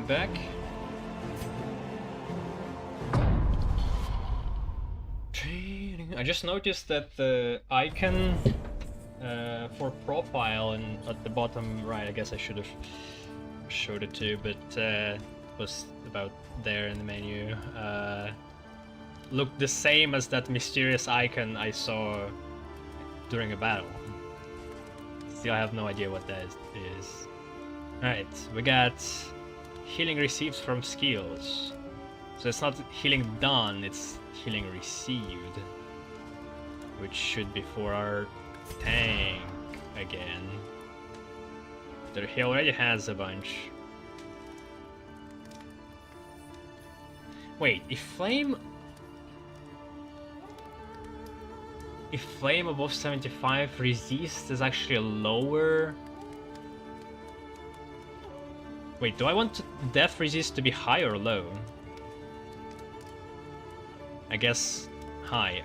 I'm back. I just noticed that the icon for profile and at the bottom right, I guess I should have showed it too, but was about there in the menu. Looked the same as that mysterious icon I saw during a battle. Still, I have no idea what that is. Alright, we got healing received from skills. So it's not healing done, it's healing received. Which should be for our tank again. He already has a bunch. Wait, if flame above 75 resist is actually a lower... Wait, do I want death resist to be high or low? I guess high.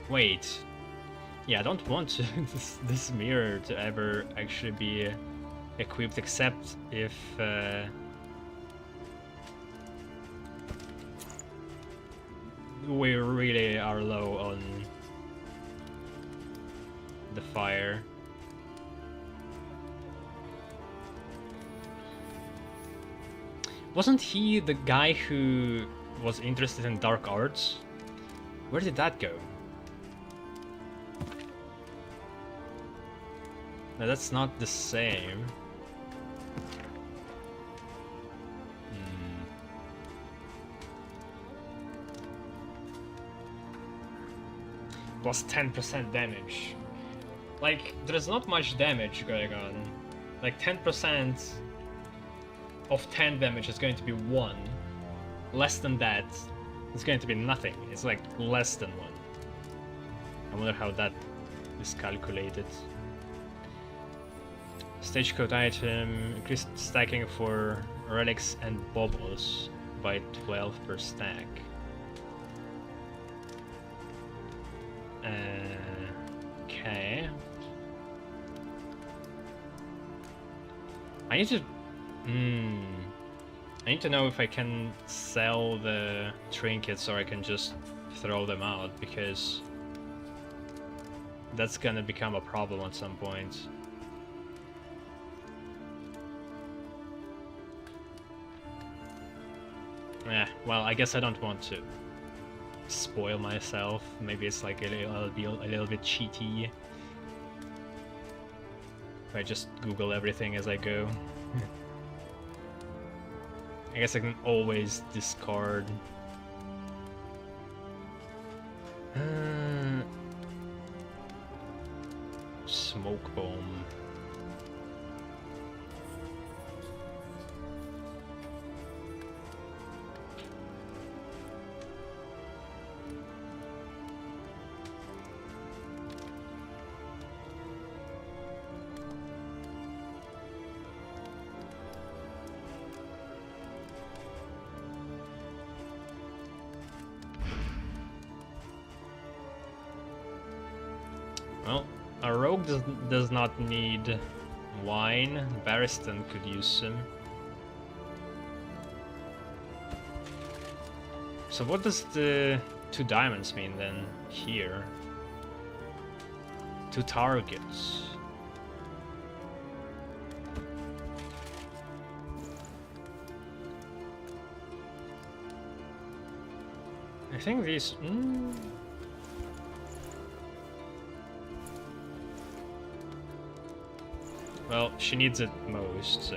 Wait. Yeah, I don't want this mirror to ever actually be equipped, except if... we really are low on the fire. Wasn't he the guy who was interested in dark arts? Where did that go? No, that's not the same. Plus 10% damage. Like, there's not much damage going on. Like, 10% of 10 damage is going to be 1. Less than that, it's going to be nothing. It's like less than 1. I wonder how that is calculated. Stagecoach item, increased stacking for relics and baubles by 12 per stack. Okay. I need to... I need to know if I can sell the trinkets or I can just throw them out, because that's gonna become a problem at some point. Well, I guess I don't want to spoil myself. Maybe it's like I'll be a little bit cheaty if I just Google everything as I go. I guess I can always discard. Smoke bomb. Well, a rogue does not need wine. Barristan could use some. So what does the 2 diamonds mean then here? 2 targets. I think these... Well, she needs it most, so...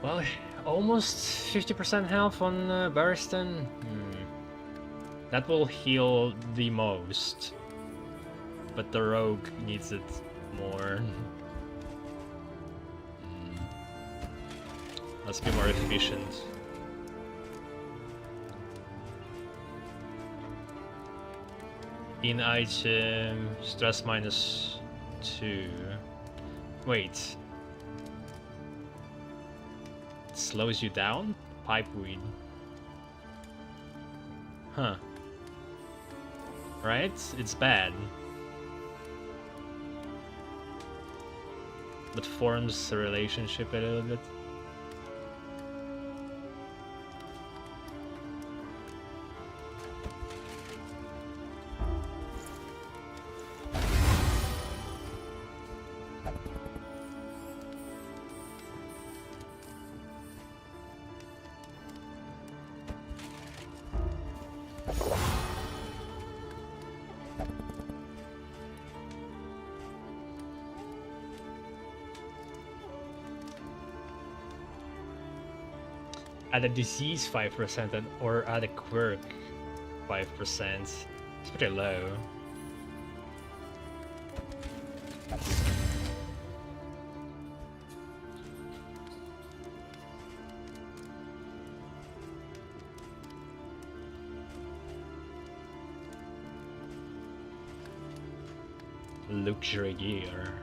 Well, almost 50% health on Barristan. That will heal the most. But the rogue needs it more. Let's be more efficient. In item, stress -2. Wait. It slows you down? Pipeweed. Huh. Right? It's bad. But forms a relationship a little bit. Add a disease 5% or add a quirk 5%. It's pretty low. Luxury gear.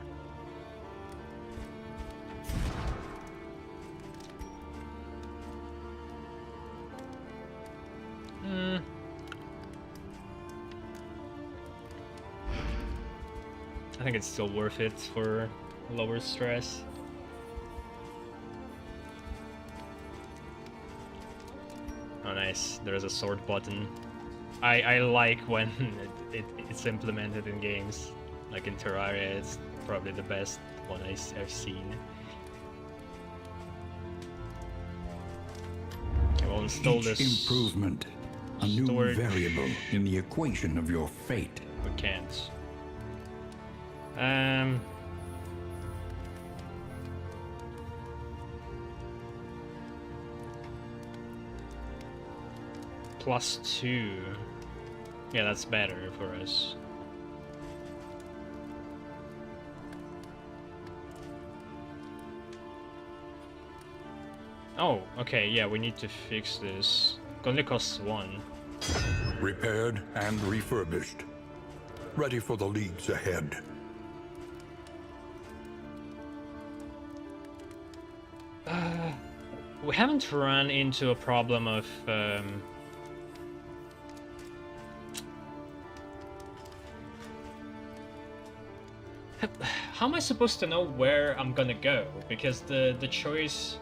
I think it's still worth it for lower stress. Oh nice, there's a sword button. I like when it's implemented in games. Like in Terraria, it's probably the best one I've seen. I will install this improvement, a new variable in the equation of your fate. We can't. +2. Yeah, that's better for us. Oh, okay, yeah, we need to fix this. It only costs 1. Repaired and refurbished. Ready for the leagues ahead. We haven't run into a problem of how am I supposed to know where I'm gonna go? Because the choice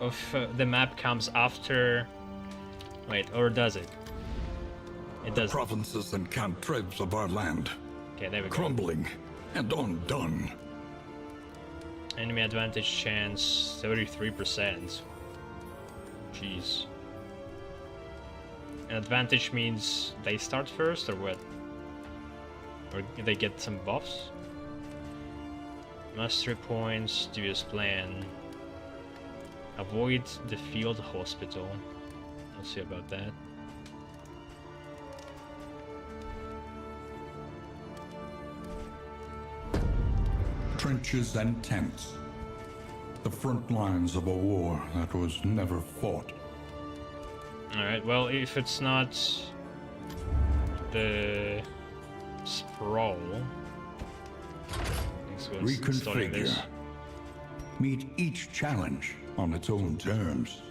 of the map comes after. Wait, or does it? It does. The provinces and cantrevs of our land. Okay, there we go. Crumbling and undone. Enemy advantage chance 33%. Jeez. And advantage means they start first or what? Or they get some buffs? Mastery points, dubious plan. Avoid the field hospital. We'll see about that. Trenches and tents. The front lines of a war that was never fought. Alright, well, if it's not the sprawl, reconfigure. Meet each challenge on its own terms.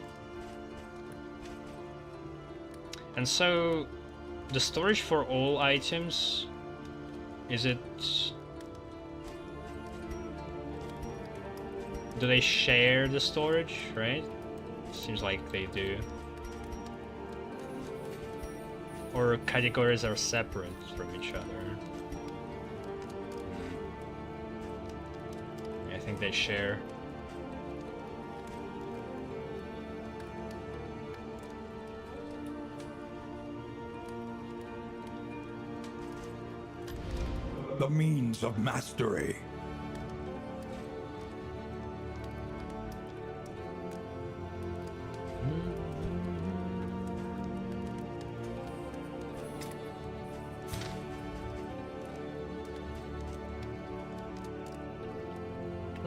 And so, the storage for all items, is it... Do they share the storage, right? Seems like they do. Or categories are separate from each other. I think they share. The means of mastery.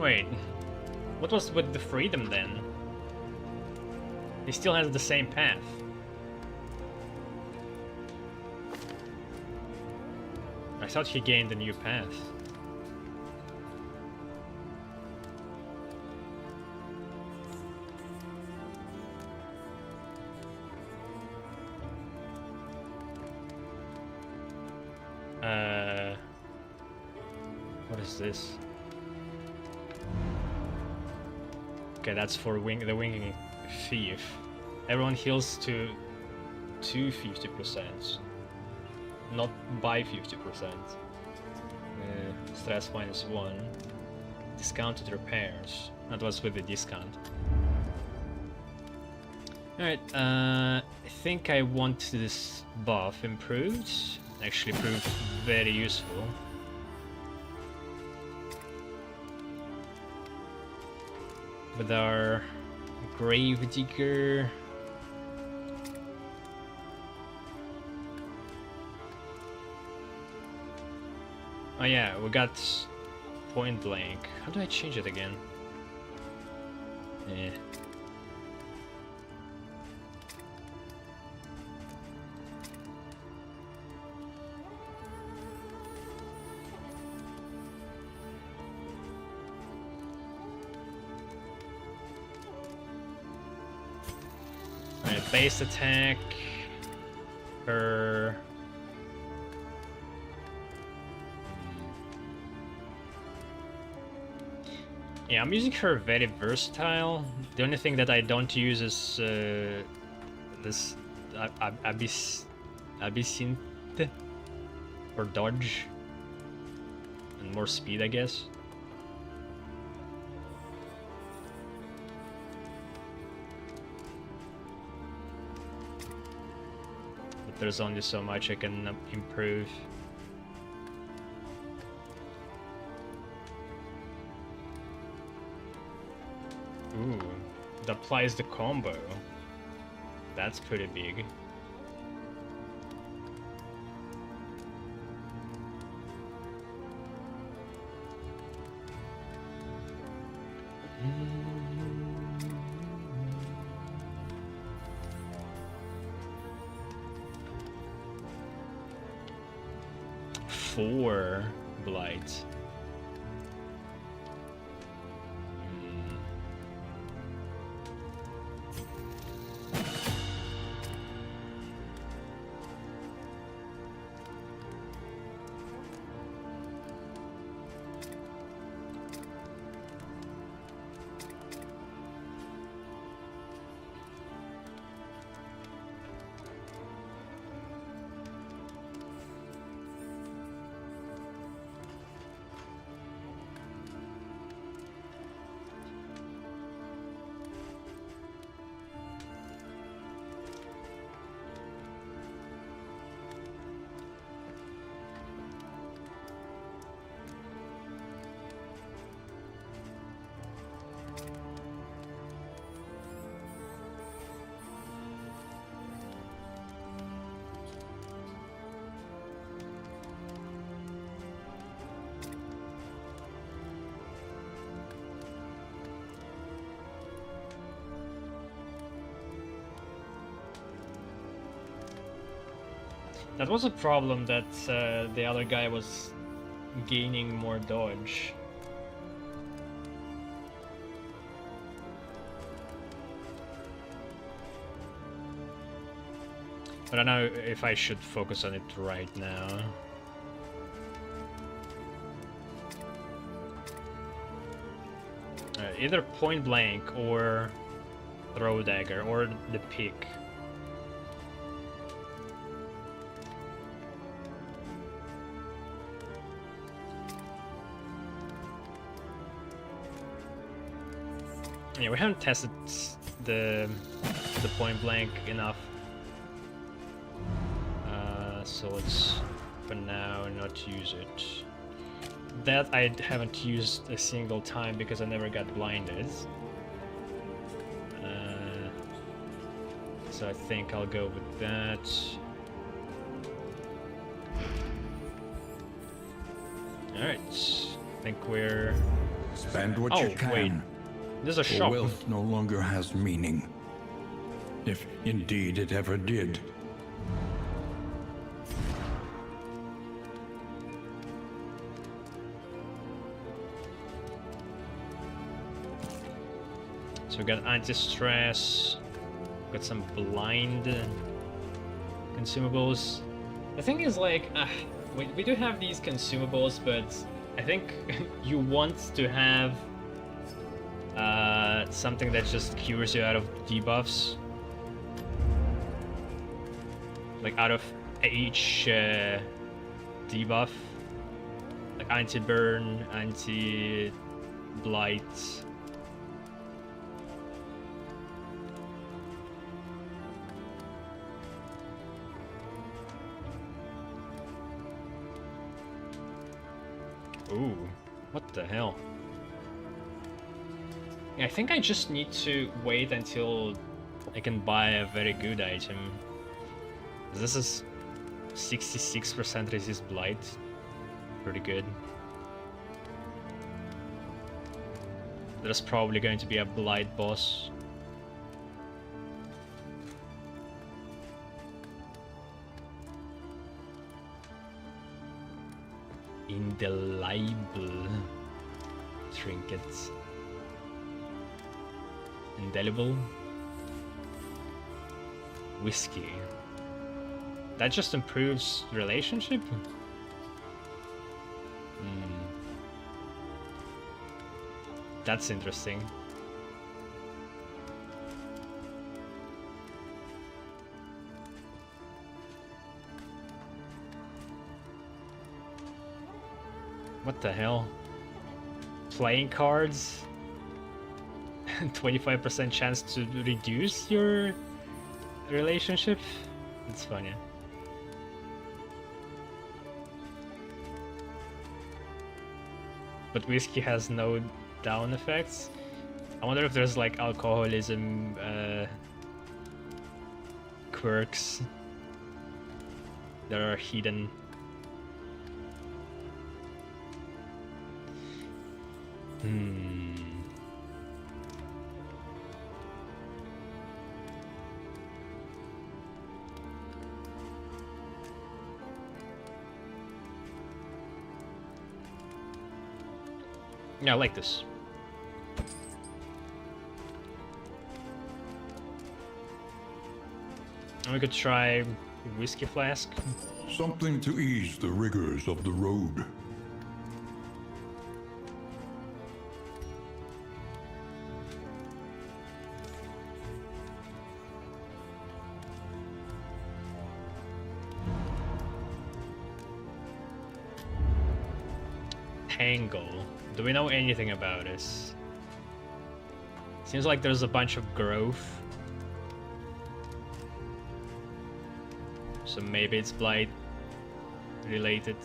Wait, what was with the freedom then? He still has the same path. I thought he gained a new path. What is this? Okay, that's for the winging thief. Everyone heals to 50%, not by 50%. Stress -1. Discounted repairs. That was with the discount. Alright, I think I want this buff improved. Actually proved very useful. With our Gravedigger. Oh yeah, we got point blank. How do I change it again? Yeah. Alright, base attack. Her. Yeah, I'm using her very versatile. The only thing that I don't use is this Abyssint for dodge and more speed, I guess. But there's only so much I can improve. Ooh, it applies the combo. That's pretty big. Four blight. That was a problem, that the other guy was gaining more dodge. But I don't know if I should focus on it right now. Either point blank or throw dagger or the pick. Yeah, we haven't tested the point blank enough, so let's for now not use it. That I haven't used a single time because I never got blinded. So I think I'll go with that. Alright, I think we're Spend what Oh, you can. wait. There's a For shop. wealth no longer has meaning. If indeed it ever did. So we got anti-stress, got some blind consumables. The thing is, like, we do have these consumables, but I think you want to have something that just cures you out of debuffs. Like, out of each debuff. Like anti-burn, anti-blight. Ooh, what the hell? Yeah, I think I just need to wait until I can buy a very good item. This is 66% resist blight. Pretty good. There's probably going to be a blight boss. Indelible trinkets. Indelible whiskey. That just improves relationship? That's interesting. What the hell? Playing cards? 25% chance to reduce your relationship? It's funny. But whiskey has no down effects. I wonder if there's like alcoholism quirks that are hidden. Yeah, I like this. And we could try whiskey flask. Something to ease the rigors of the road. Tangle. Do we know anything about this? Seems like there's a bunch of growth. So maybe it's blight related.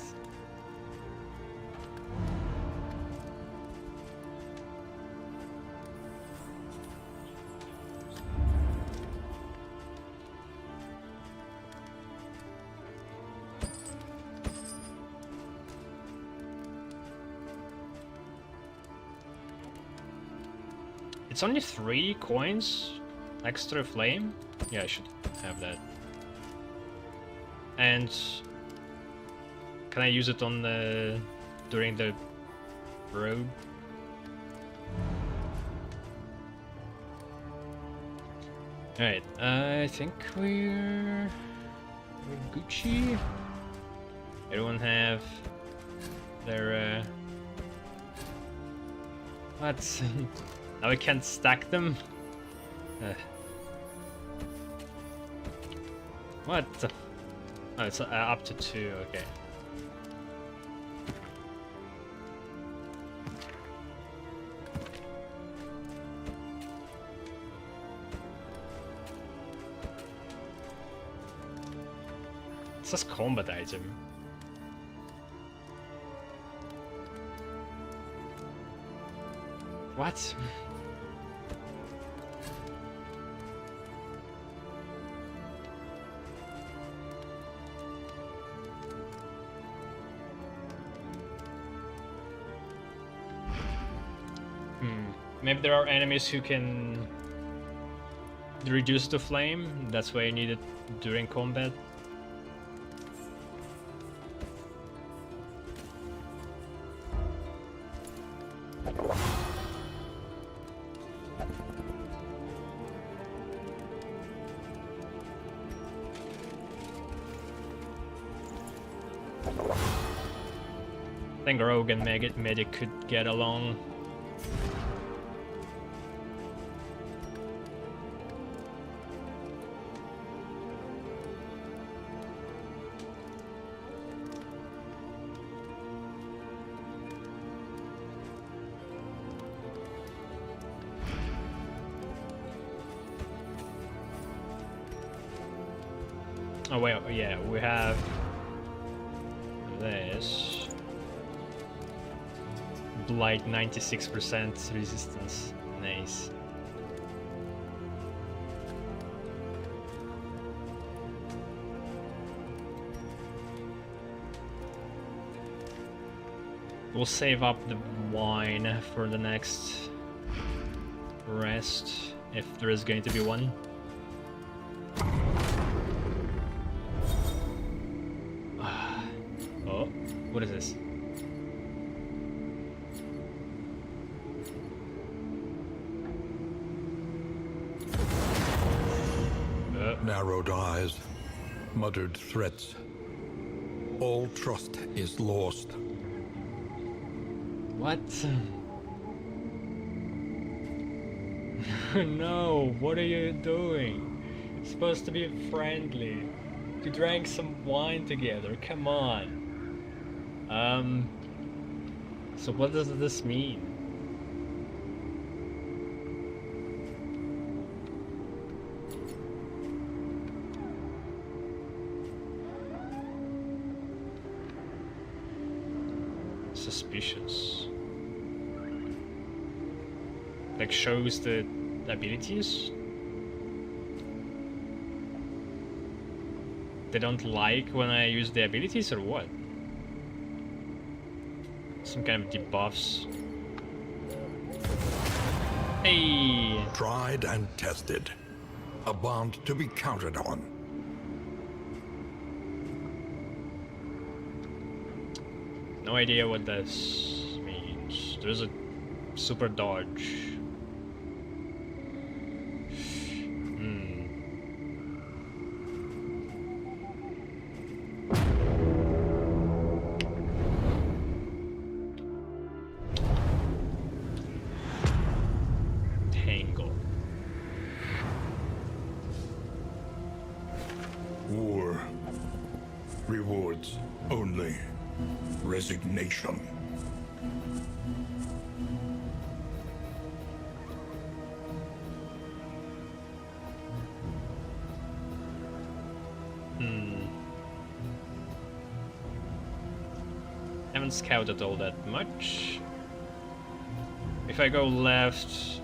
It's only 3 coins. Extra flame? Yeah, I should have that. And can I use it on the during the road? Alright, I think we're Gucci. Everyone have their what? Now we can't stack them? What the oh, it's up to 2, okay. It says combat item. What? Maybe there are enemies who can reduce the flame. That's why you need it during combat. I think Rogue and Medic could get along. Oh wait, yeah, we have this. Blight 96% resistance. Nice. We'll save up the wine for the next rest, if there is going to be one. Oh, what is this? Narrowed eyes, muttered threats. All trust is lost. What? No, what are you doing? It's supposed to be friendly. You drank some wine together, come on. So what does this mean? Suspicious. Like shows the abilities? They don't like when I use the abilities or what? Some kind of debuffs. Hey! Tried and tested. A bond to be counted on. No idea what this means. There's a super dodge. Tangle. War. Rewards only. Resignation. Haven't scouted all that much. If I go left,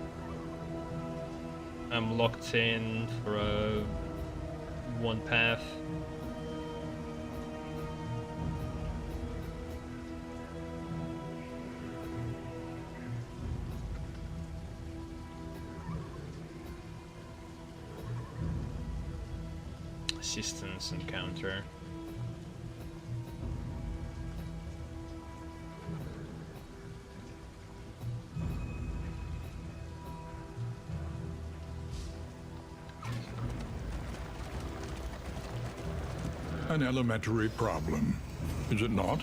I'm locked in for one path. Assistance encounter. An elementary problem, is it not?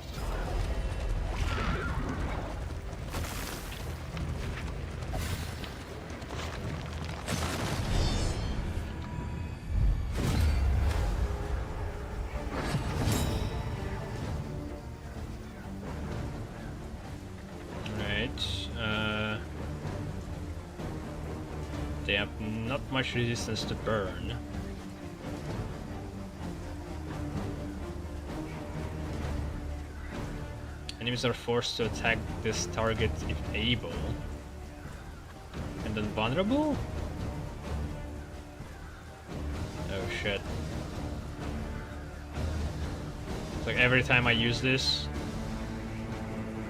They have not much resistance to burn. Enemies are forced to attack this target if able. And then vulnerable? Oh shit. It's like every time I use this,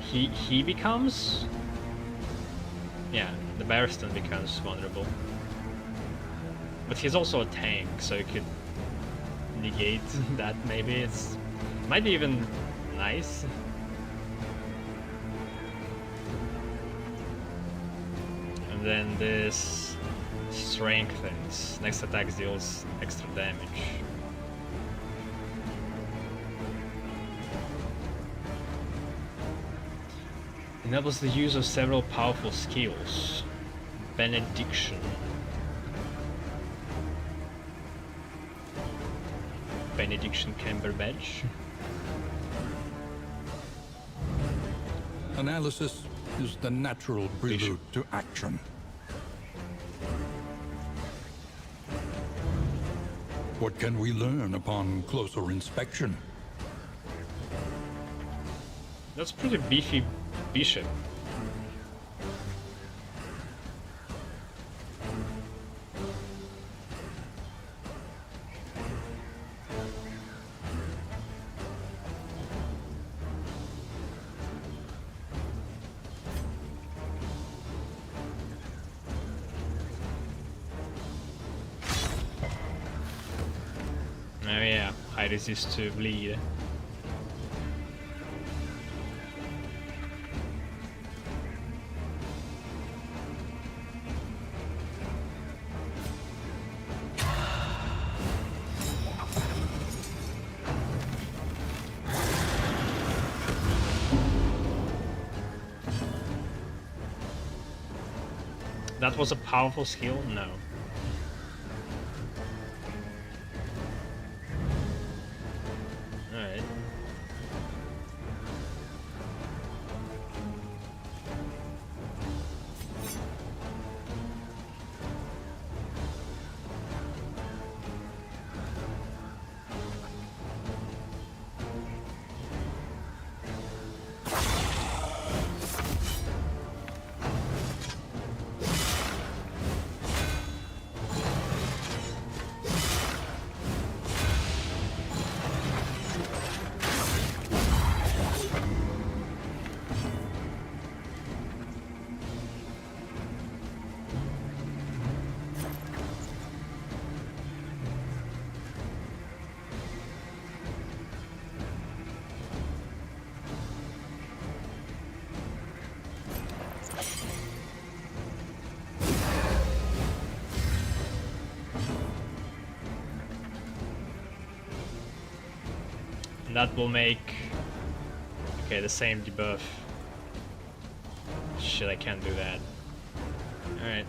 he becomes? Yeah, the Barristan becomes vulnerable. But he's also a tank, so you could negate that maybe. It's might be even nice. And then this strengthens. Next attack deals extra damage. Enables the use of several powerful skills. Benediction. Benediction Cumberbatch. Analysis is the natural prelude to action. What can we learn upon closer inspection? That's pretty beefy bishop. Oh yeah, high resist to bleed. That was a powerful skill? No. Alright. And that will make... Okay, the same debuff. Shit, I can't do that. Alright.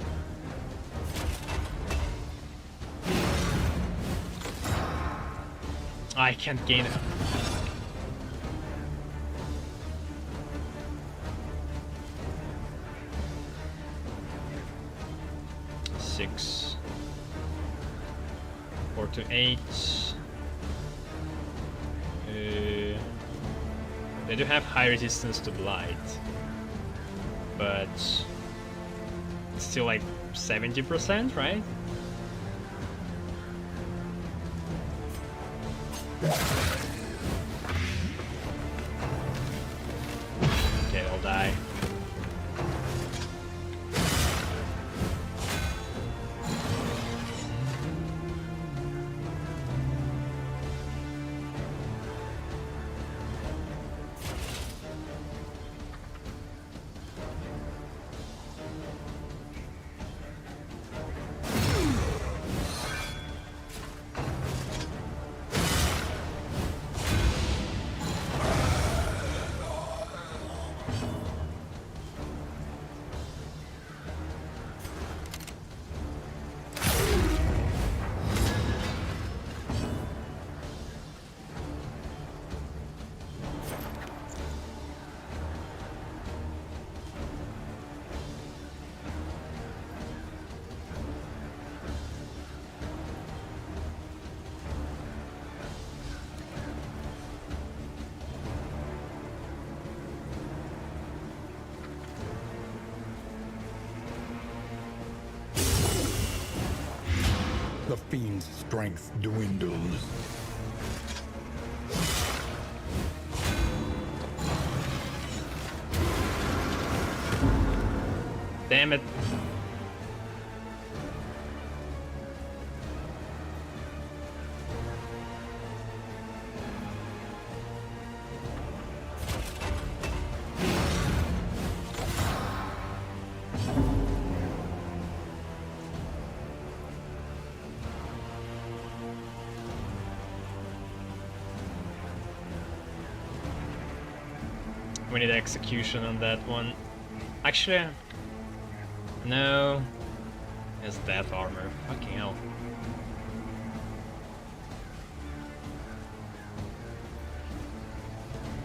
I can't gain it. Six. 4 to 8. They do have high resistance to blight, but it's still like 70%, right? Okay, they'll die. The fiend's strength dwindles. damn it. We need execution on that one. Actually, no. It's death armor. Fucking hell.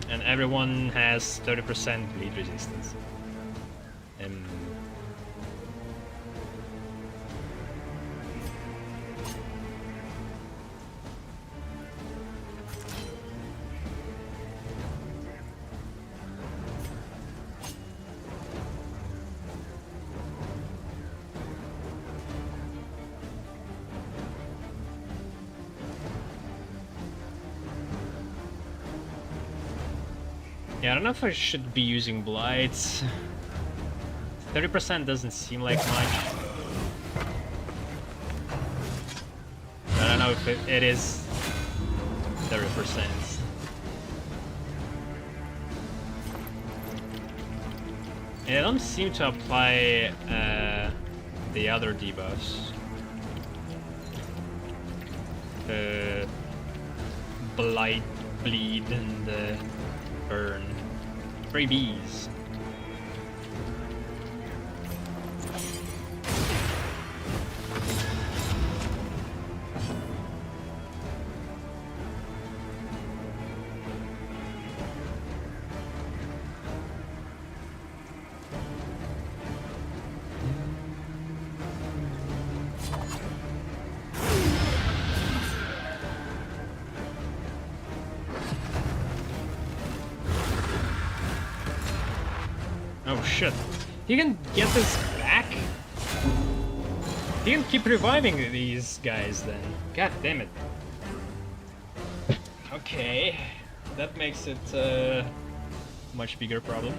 And everyone has 30% bleed resistance. Yeah, I don't know if I should be using blights. 30% doesn't seem like much. I don't know if it is 30%. And I don't seem to apply the other debuffs. Blight, bleed, and burn. Freebies. Oh shit. You can get this back? You can keep reviving these guys then. God damn it. Okay. That makes it a much bigger problem.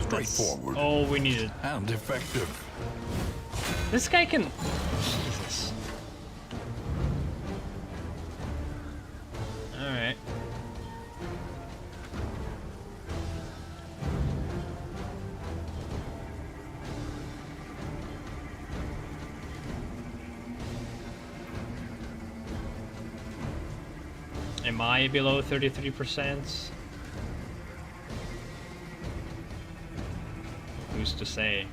Straightforward. All we needed. And effective. This guy can... Jesus. Alright. Am I below 33%? Who's to say?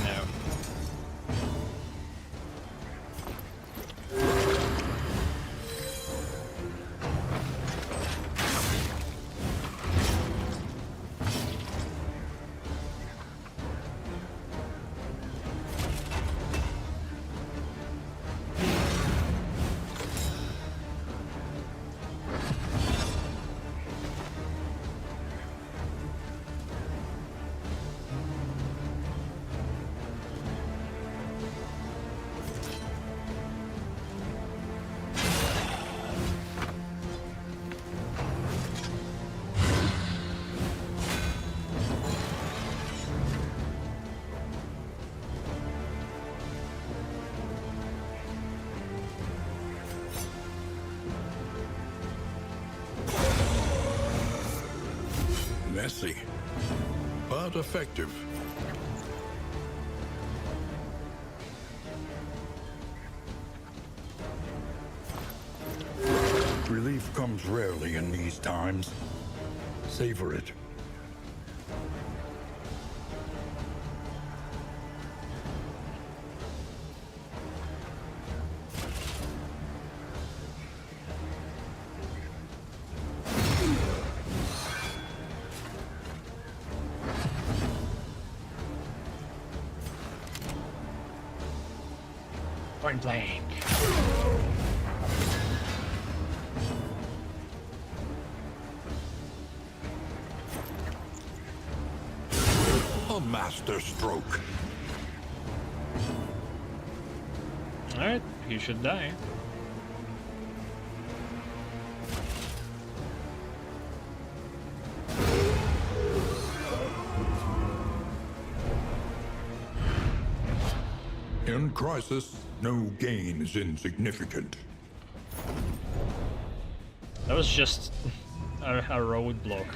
No. Messy, but effective. Relief comes rarely in these times. Savor it. Point blank. A master stroke. Alright, he should die. In crisis, no gain is insignificant. That was just a roadblock.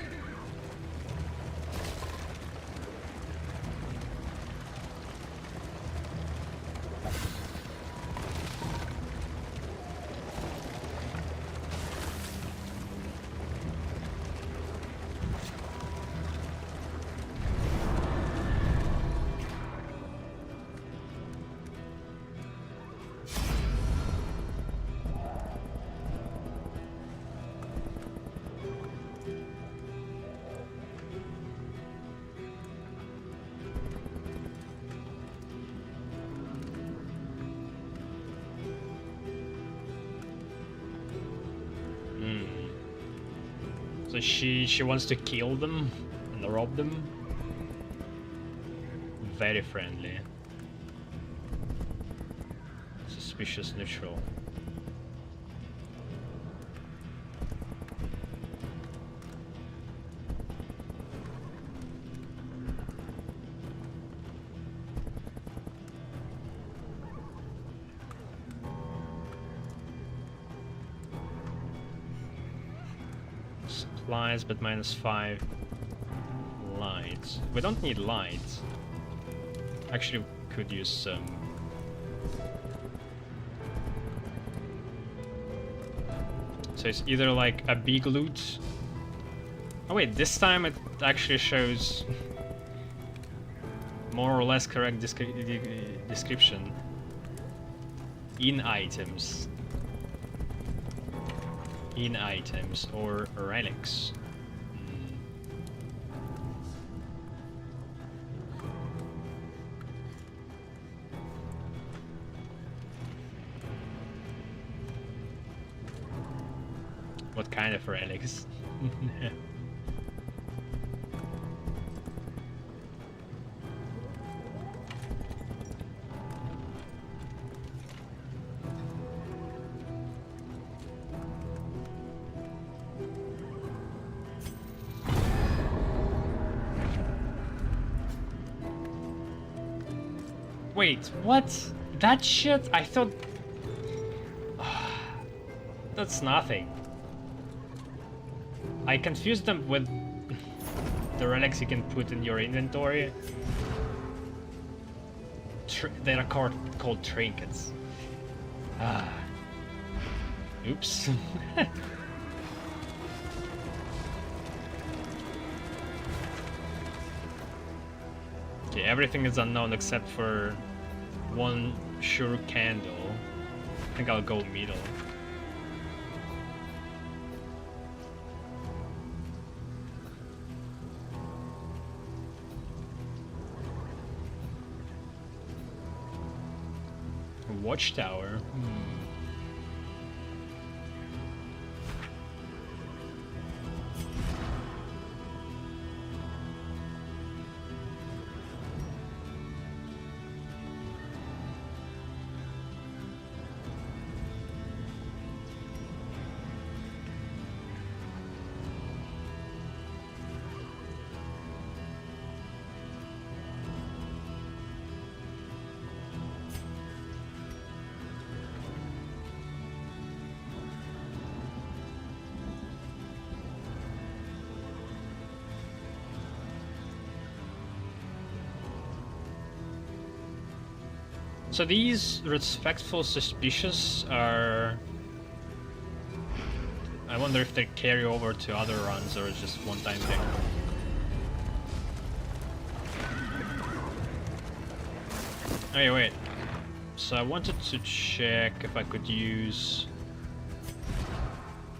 So she wants to kill them and rob them. Very friendly. Suspicious neutral. Supplies, but -5 lights. We don't need lights. Actually, we could use some. So it's either like a big loot. Oh wait, this time it actually shows more or less correct description in items. In items or relics. What kind of relics? Wait, what? That shit? I thought... That's nothing. I confused them with the relics you can put in your inventory. They are called trinkets. Ah. Oops. Okay, everything is unknown except for one sure candle. I think I'll go middle. Watchtower. So these respectful suspicious are... I wonder if they carry over to other runs or it's just one-time thing. Hey, wait. So I wanted to check if I could use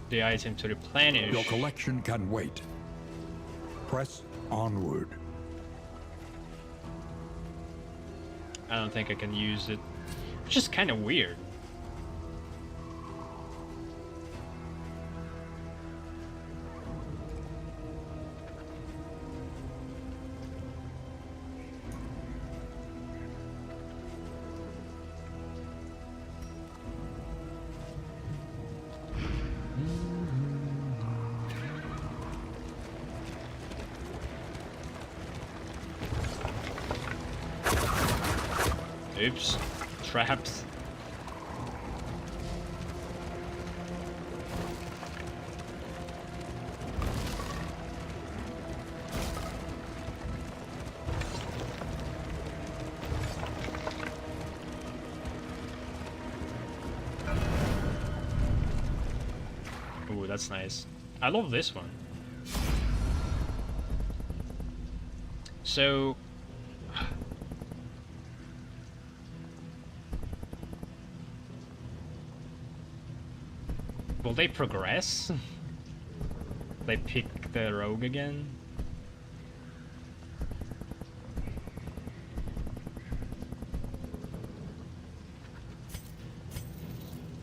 the item to replenish. Your collection can wait. Press onward. I don't think I can use it. It's just kind of weird. Oops. Traps. Ooh, that's nice. I love this one. So... will they progress? They pick the rogue again?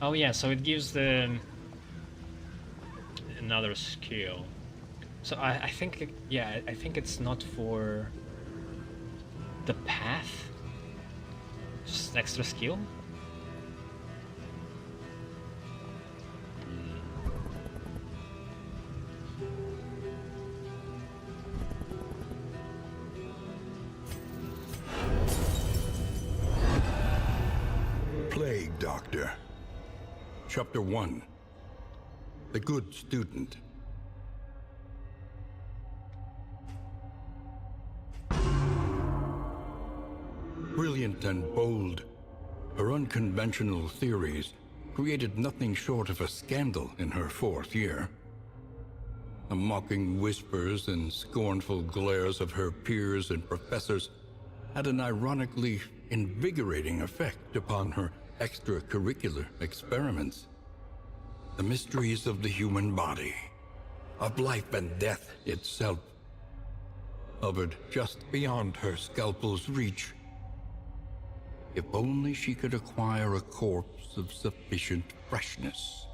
Oh yeah, so it gives them another skill. So I think, yeah, I think it's not for the path? Just extra skill? Plague Doctor. Chapter 1. The Good Student. Brilliant and bold, her unconventional theories created nothing short of a scandal in her 4th year. The mocking whispers and scornful glares of her peers and professors had an ironically invigorating effect upon her extracurricular experiments. The mysteries of the human body, of life and death itself, hovered just beyond her scalpel's reach. If only she could acquire a corpse of sufficient freshness.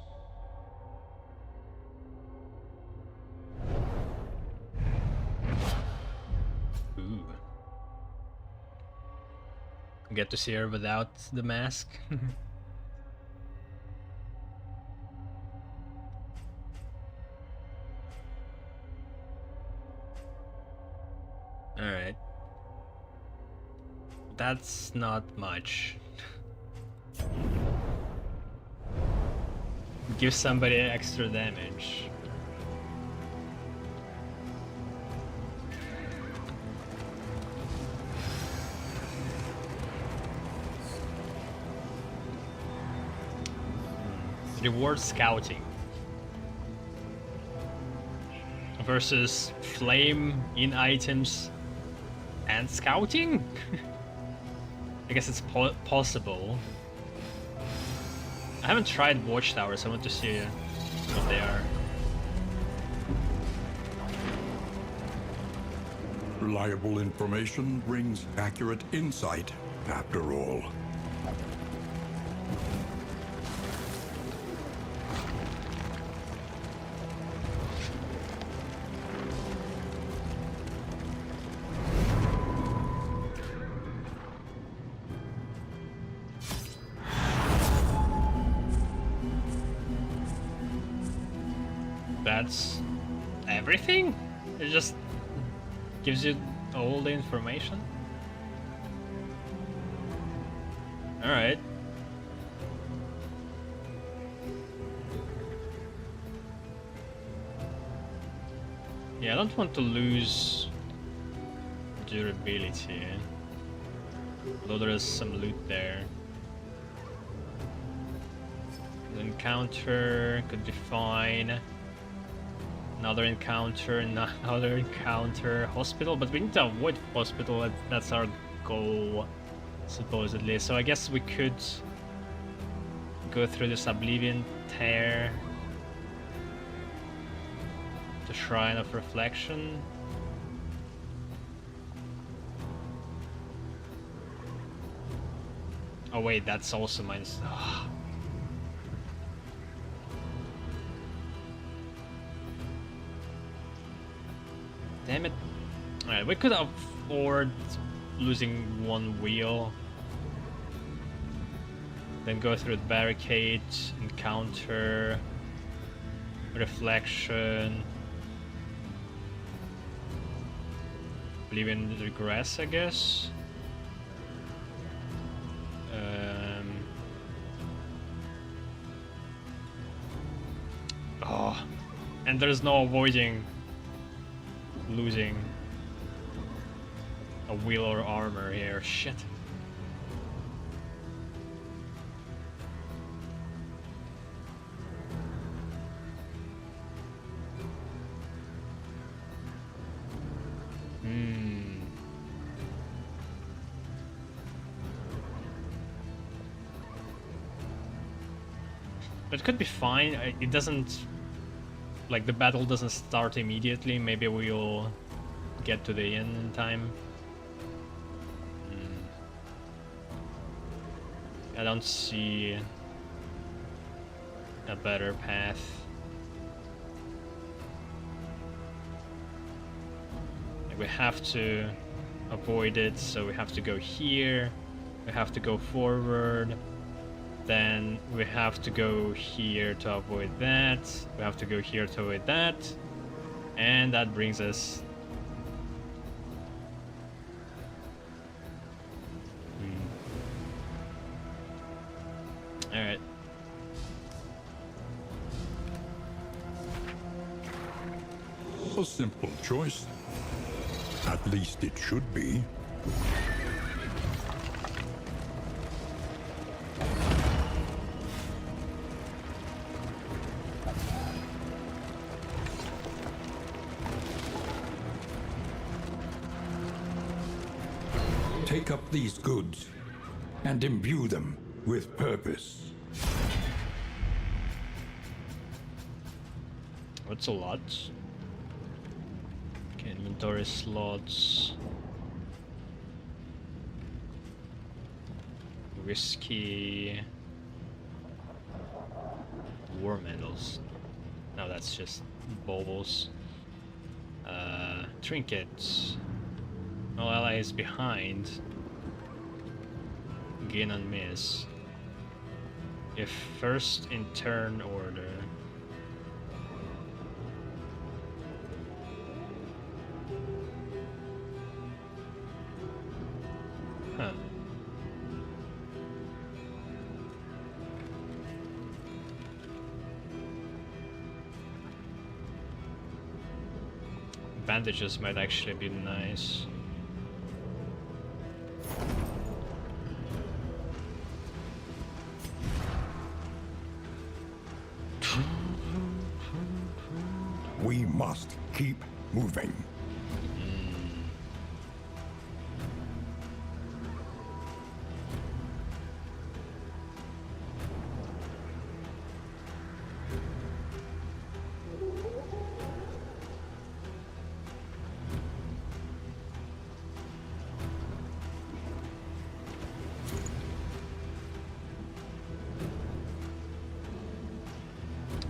Ooh. Get to see her without the mask. Alright. That's not much. Give somebody extra damage. Reward scouting versus flame in items and scouting. I guess it's possible. I haven't tried watchtowers. I want to see what they are. Reliable information brings accurate insight, after all. That's everything? It just gives you all the information? Alright. Yeah, I don't want to lose durability. Although there is some loot there. An encounter could be fine. Another encounter, another encounter. Hospital, but we need to avoid hospital. That's our goal, supposedly. So I guess we could go through this Oblivion tear. The Shrine of Reflection. Oh wait, that's also minus. Oh. Damn it. Alright, we could afford losing one wheel. Then go through the barricade, encounter, reflection. Leave in regress, I guess. Oh, and there's no avoiding losing a wheel or armor here. Shit. But it could be fine. It doesn't... Like, the battle doesn't start immediately. Maybe we'll get to the end in time. I don't see a better path. Like, we have to avoid it, so we have to go here. We have to go forward. Then we have to go here to avoid that. We have to go here to avoid that. And that brings us... Alright. A simple choice. At least it should be. Take up these goods and imbue them with purpose. What's a lot? Okay, inventory slots. Whiskey. War medals. No, that's just baubles. Trinkets. No allies behind. Gain and miss. If first in turn order. Huh. Bandages might actually be nice. We must keep moving.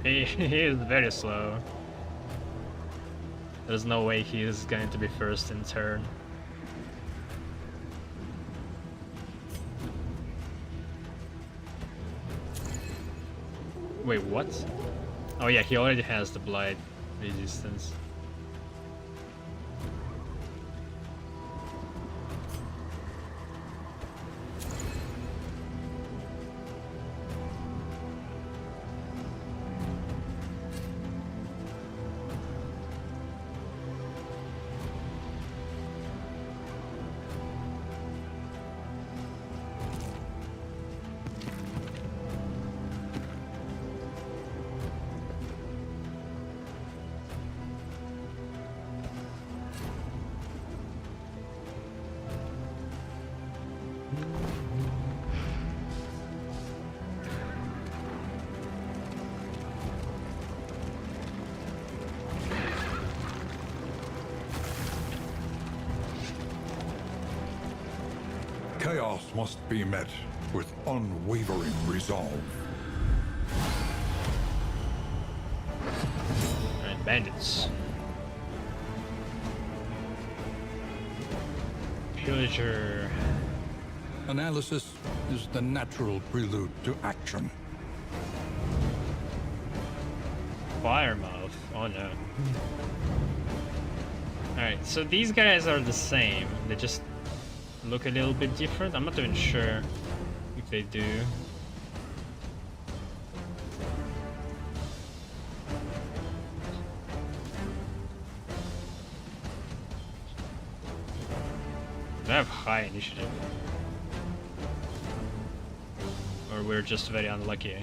He is very slow. There's no way he is going to be first in turn. Wait, what? Oh yeah, he already has the blight resistance. chaos must be met with unwavering resolve. Alright, bandits. Pillager. Analysis is the natural prelude to action. Firemouth. Oh no. Alright, so these guys are the same. They just look a little bit different. I'm not even sure if they do. They have high initiative. Or we're just very unlucky.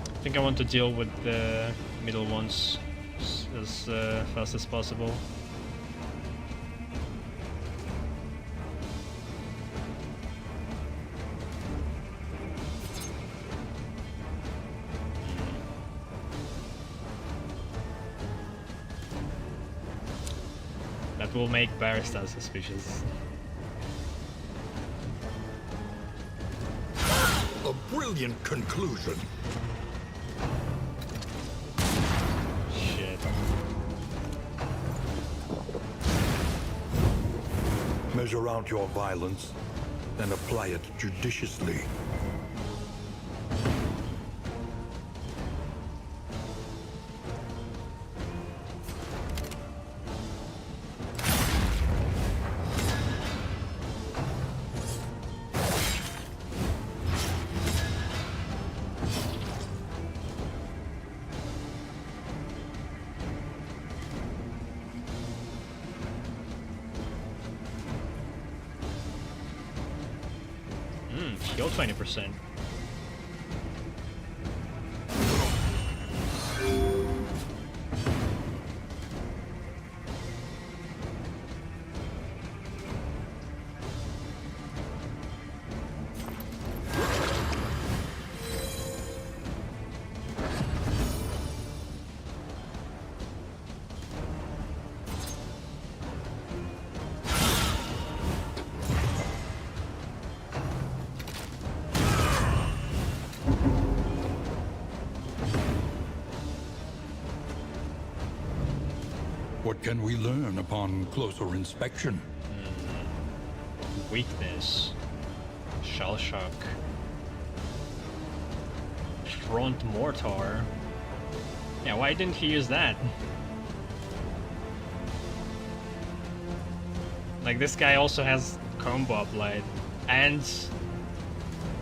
I think I want to deal with the middle ones as fast as possible. That will make Barristan suspicious. A brilliant conclusion. Shit. Measure out your violence, then apply it judiciously. Heal 20%. What can we learn upon closer inspection? Weakness. Shell shock. Front mortar. Yeah, why didn't he use that? Like, this guy also has combo applied and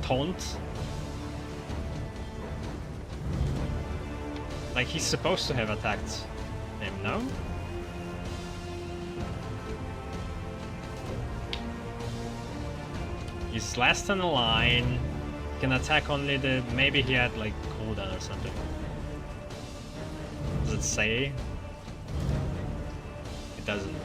taunt. Like, he's supposed to have attacked him, no? He's last in the line. Can attack only the... Maybe he had like cooldown or something. Does it say? It doesn't.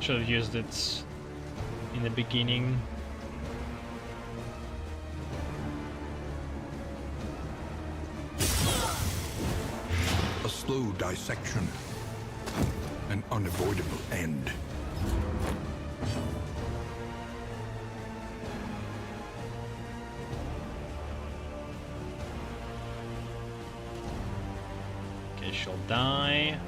Should have used it in the beginning. A slow dissection. An unavoidable end. shall die.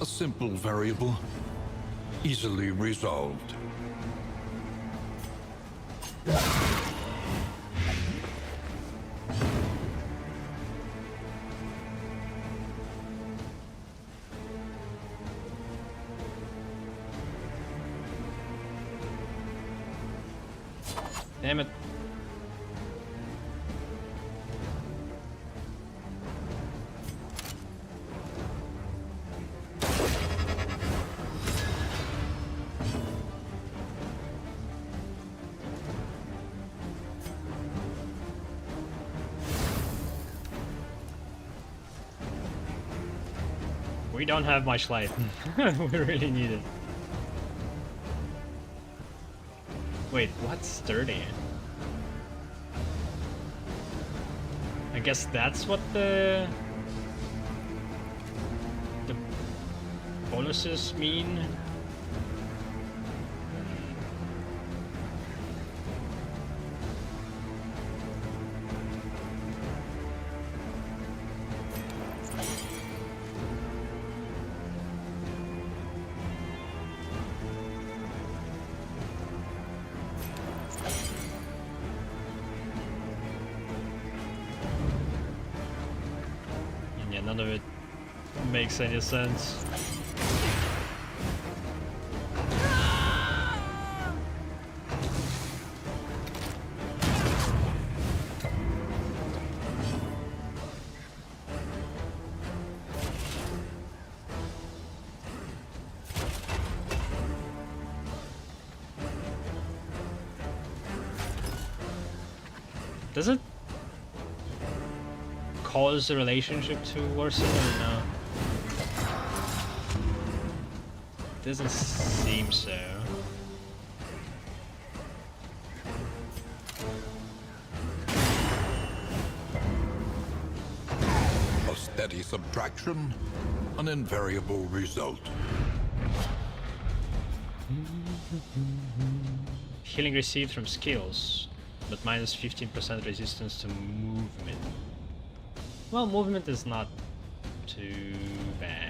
A simple variable, easily resolved. Damn it. We don't have much light. We really need it. Wait, what's 30? I guess that's what the bonuses mean. Yeah, none of it makes any sense. Does it cause the relationship to worsen or no? Doesn't seem so. A steady subtraction, an invariable result. Healing received from skills, but minus 15% resistance to movement. Well, movement is not too bad.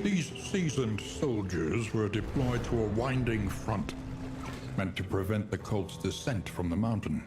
These seasoned soldiers were deployed to a winding front, meant to prevent the cult's descent from the mountain.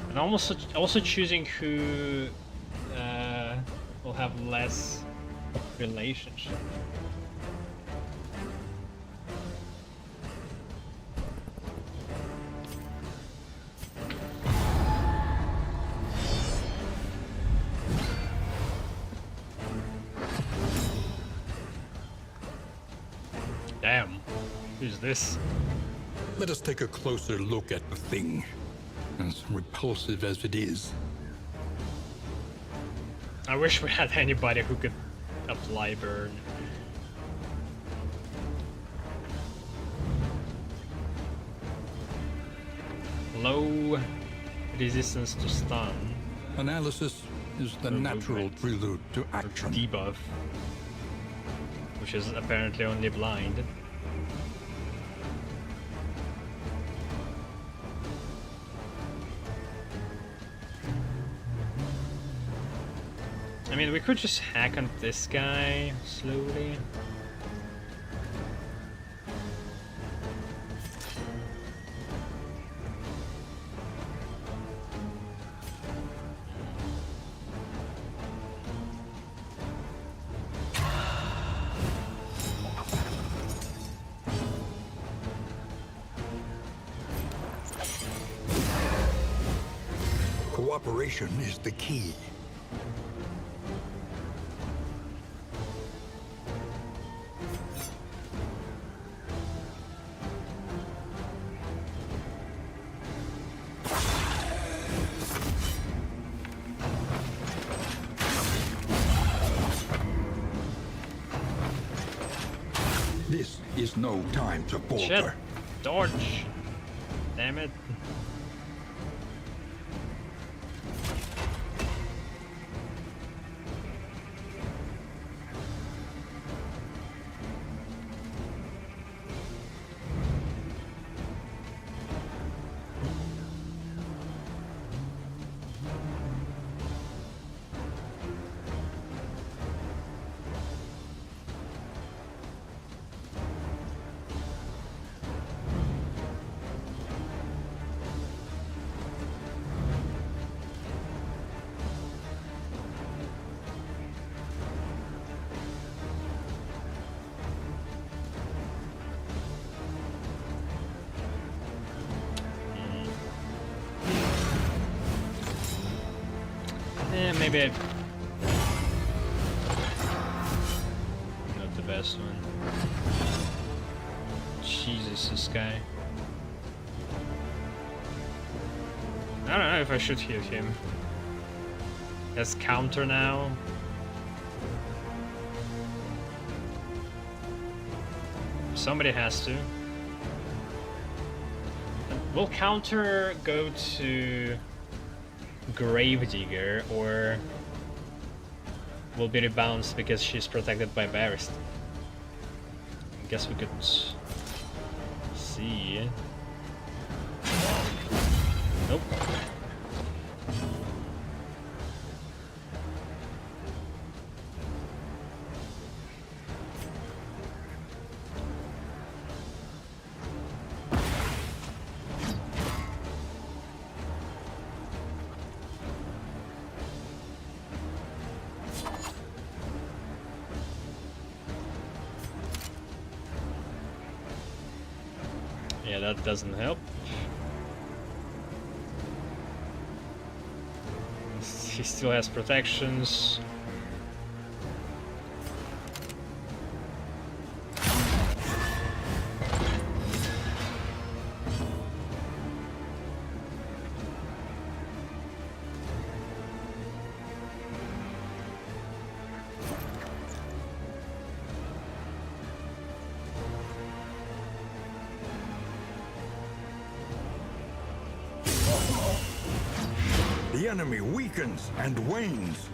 And also choosing who will have less relationship. Damn, who's this? Let us take a closer look at the thing, as repulsive as it is. I wish we had anybody who could apply burn. Low resistance to stun. Analysis is the Or natural movement. prelude to Or action. debuff. Which is apparently only blind. I mean, we could just hack on this guy slowly. Cooperation is the key. This is no time to Shit! falter. Dodge! Damn it. Maybe not the best one. Jesus, this guy. I don't know if I should hit him. Let's counter now. Somebody has to. Will counter go to Gravedigger, or will be rebounced because she's protected by Barrist? I guess we could see. Nope. Yeah, that doesn't help. He still has protections. The enemy weakens and wanes.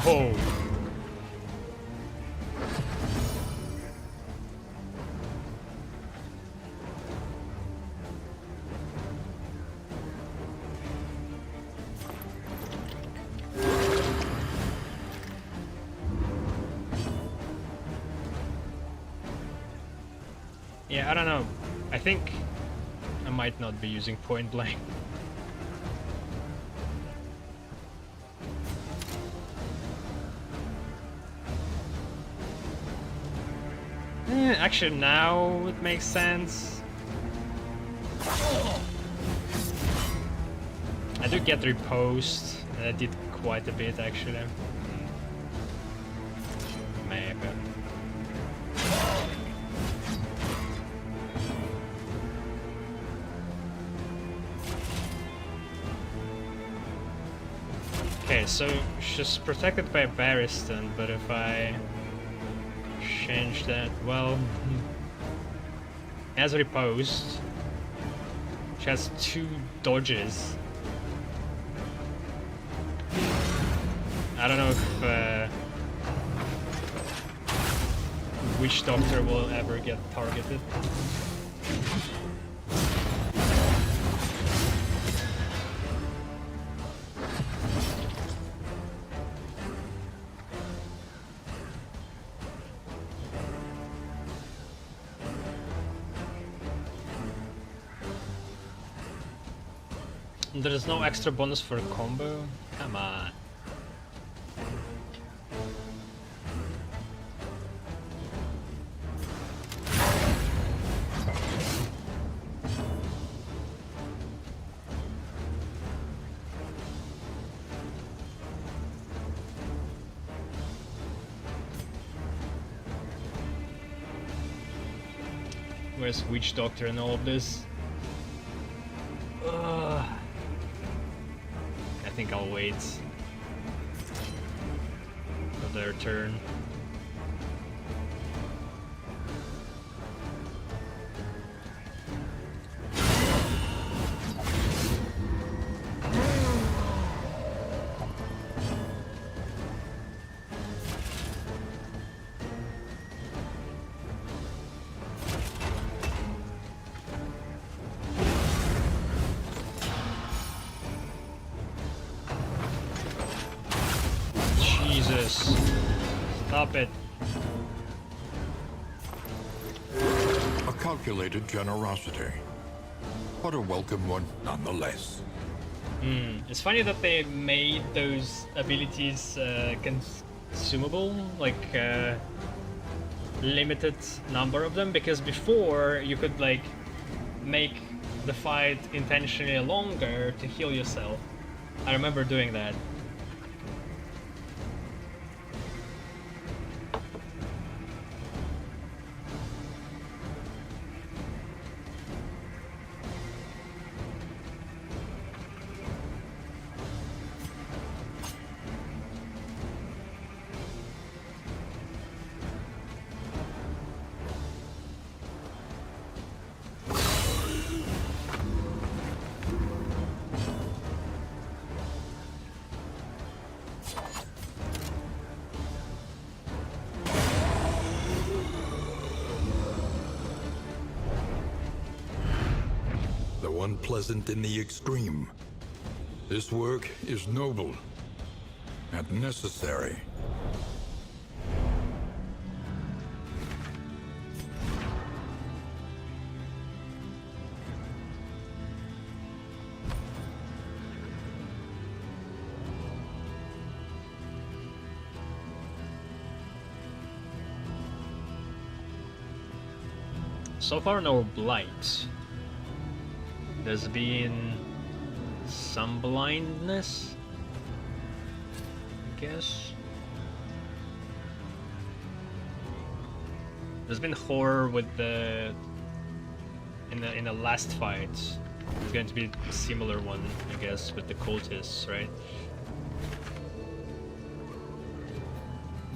Whoa. Yeah, I don't know. I think I might not be using point blank. Actually, now it makes sense. I do get repost, and I did quite a bit actually. Maybe. Okay, so she's protected by a Barristan, but if I change that, well, as riposte, she has 2 dodges. I don't know if Witch Doctor will ever get targeted. There's no extra bonus for a combo? Come on. Where's Witch Doctor in all of this? I think I'll wait for their turn. Jesus. Stop it. A calculated generosity, but a welcome one nonetheless. It's funny that they made those abilities consumable, like limited number of them, because before you could like make the fight intentionally longer to heal yourself. I remember doing that. Unpleasant in the extreme. This work is noble and necessary. So far, no blight. There's been some blindness, I guess. There's been horror with the in the last fight. It's going to be a similar one, I guess, with the cultists, right?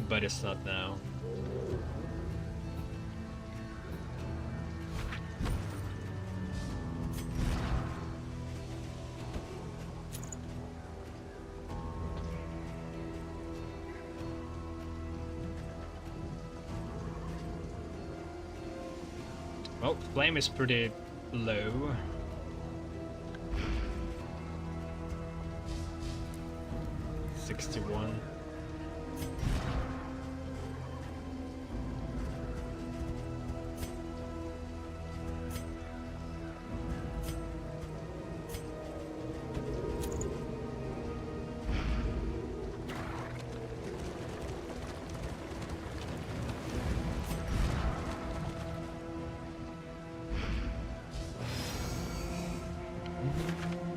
But it's not now. Well, flame is pretty low. $61.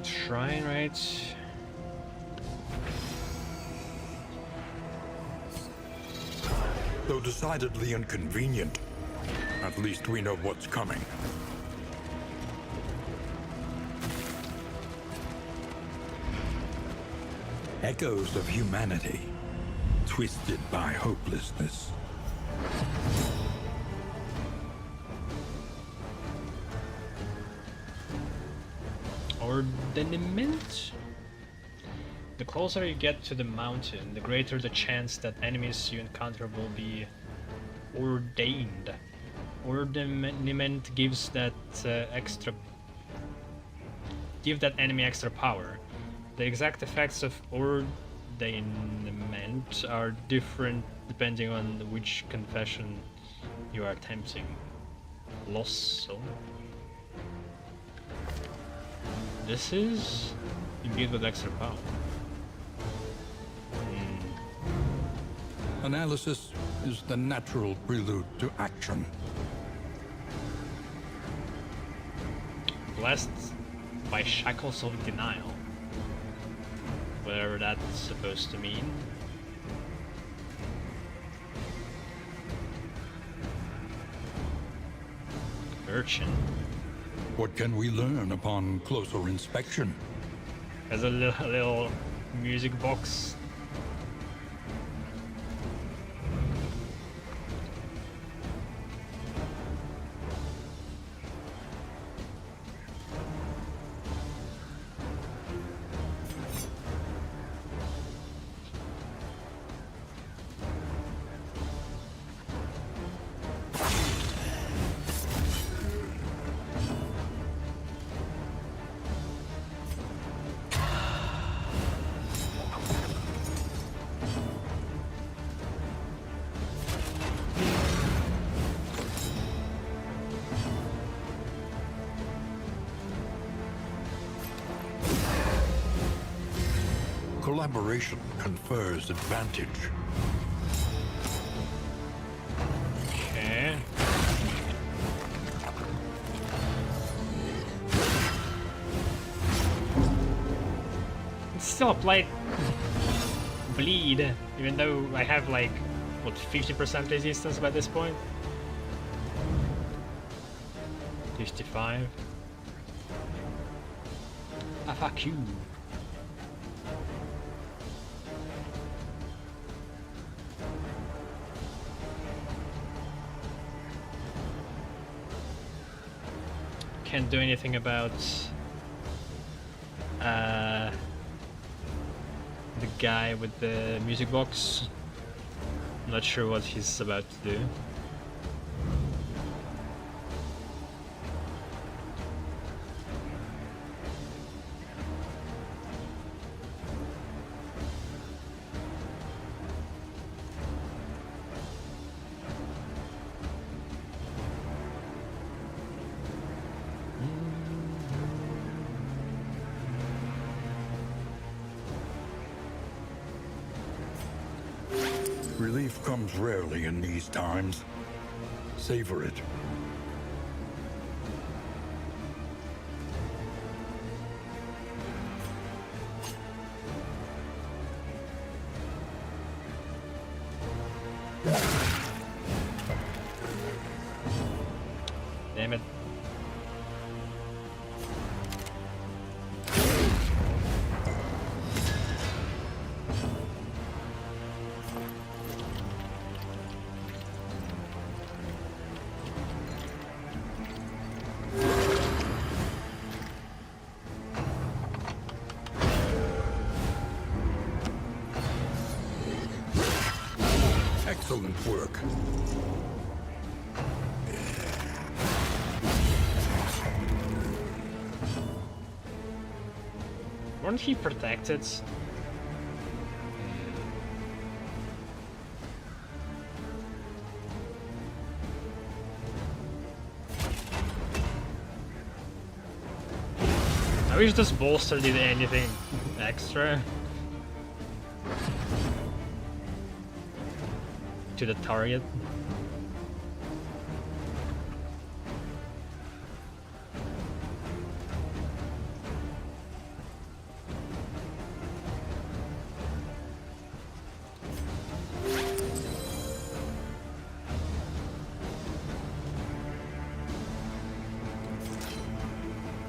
Shrine, right? Though decidedly inconvenient, at least we know what's coming. Echoes of humanity, twisted by hopelessness. Ordainment? The closer you get to the mountain, the greater the chance that enemies you encounter will be ordained. Ordainment gives that give that enemy extra power. The exact effects of ordainment are different depending on which confession you are attempting. Lost soul. This is indeed with extra power. Analysis is the natural prelude to action. Blessed by shackles of denial. Whatever that's supposed to mean. Urchin. What can we learn upon closer inspection? There's a little music box. Collaboration confers advantage. Okay. It's still applied bleed, even though I have like, what, 50% resistance by this point? 55. Ah, fuck you. Can't do anything about the guy with the music box. I'm not sure what he's about to do. Relief comes rarely in these times. Savor it. Damn it. Excellent work. Weren't he protected? I wish this bolster did anything extra to the target.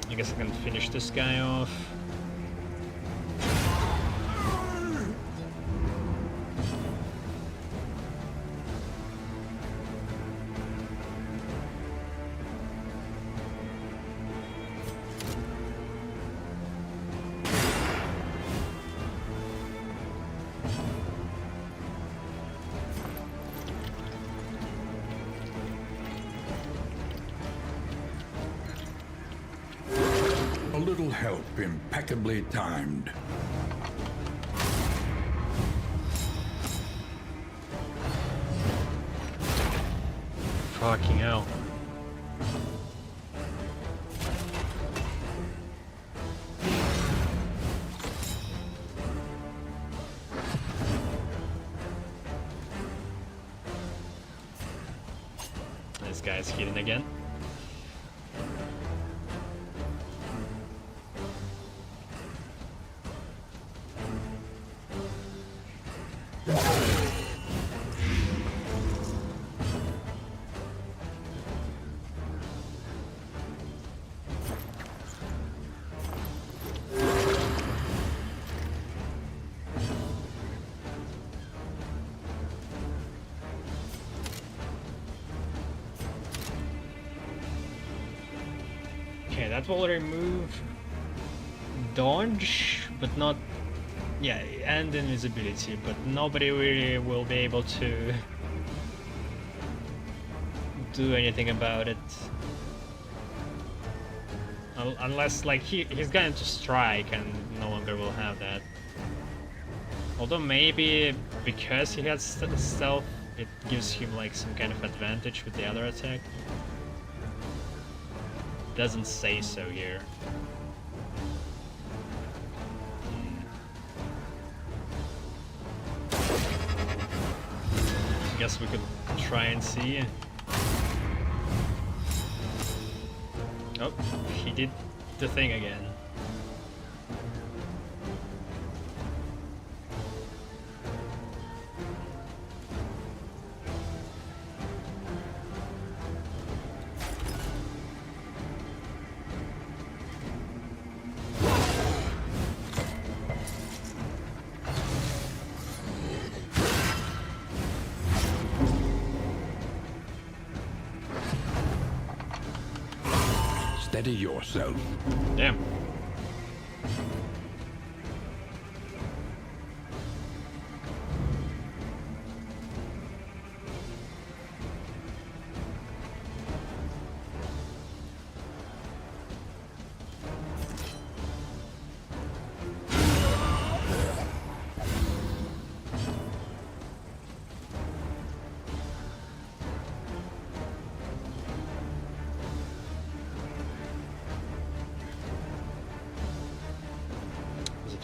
I guess I can finish this guy off. help impeccably timed. Fucking hell. This guy's hidden again. Okay, that will remove dodge, but not... yeah, and invisibility, but nobody really will be able to do anything about it. Unless, like, he's going to strike and no longer will have that. Although maybe because he has stealth, it gives him, like, some kind of advantage with the other attack. Doesn't say so here. Guess we could try and see. Oh, he did the thing again. Steady yourself. Damn.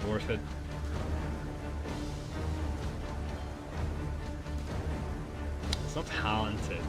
Worth it. It's not talented.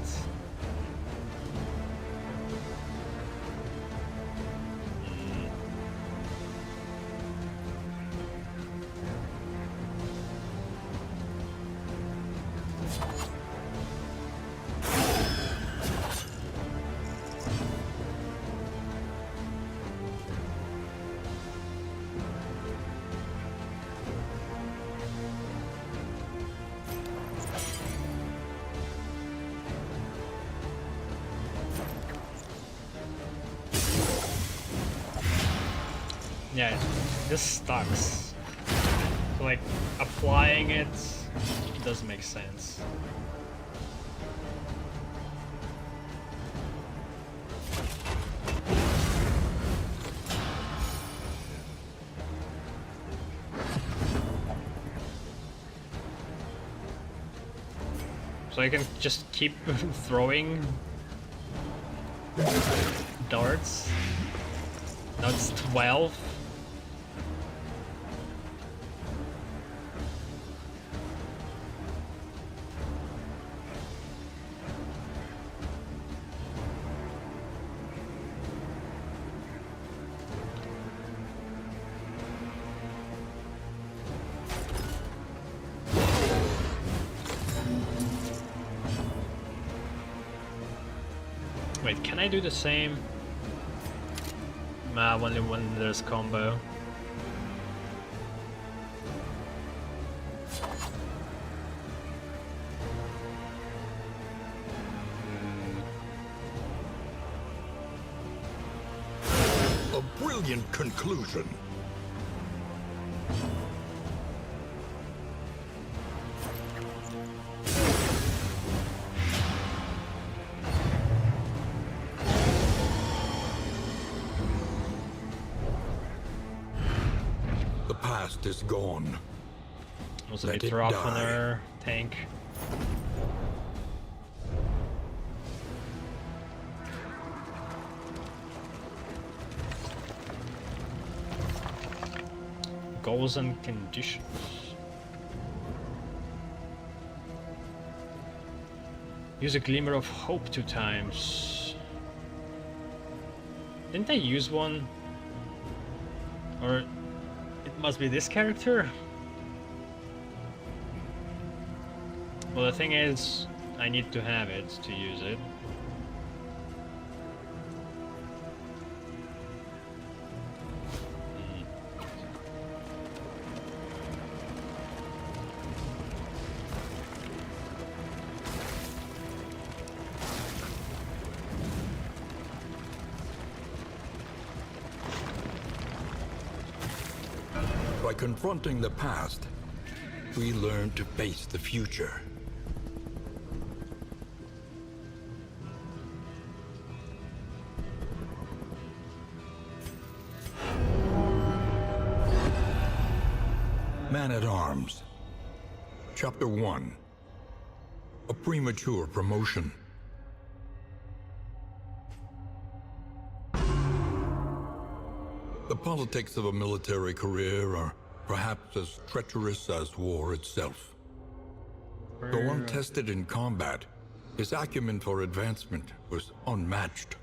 Yeah, this sucks. Like, applying it does make sense. So I can just keep throwing darts. That's 12. Wait, can I do the same? Nah, only when there's combo. A brilliant conclusion. past is gone. Was a Let bit it rough on die. our tank. Goals and conditions. Use a glimmer of hope 2 times. Didn't I use one? Or it must be this character? Well, the thing is, I need to have it to use it. By confronting the past, we learn to face the future. Man-at-Arms. Chapter 1. A premature promotion. The politics of a military career are perhaps as treacherous as war itself. Though untested in combat, his acumen for advancement was unmatched.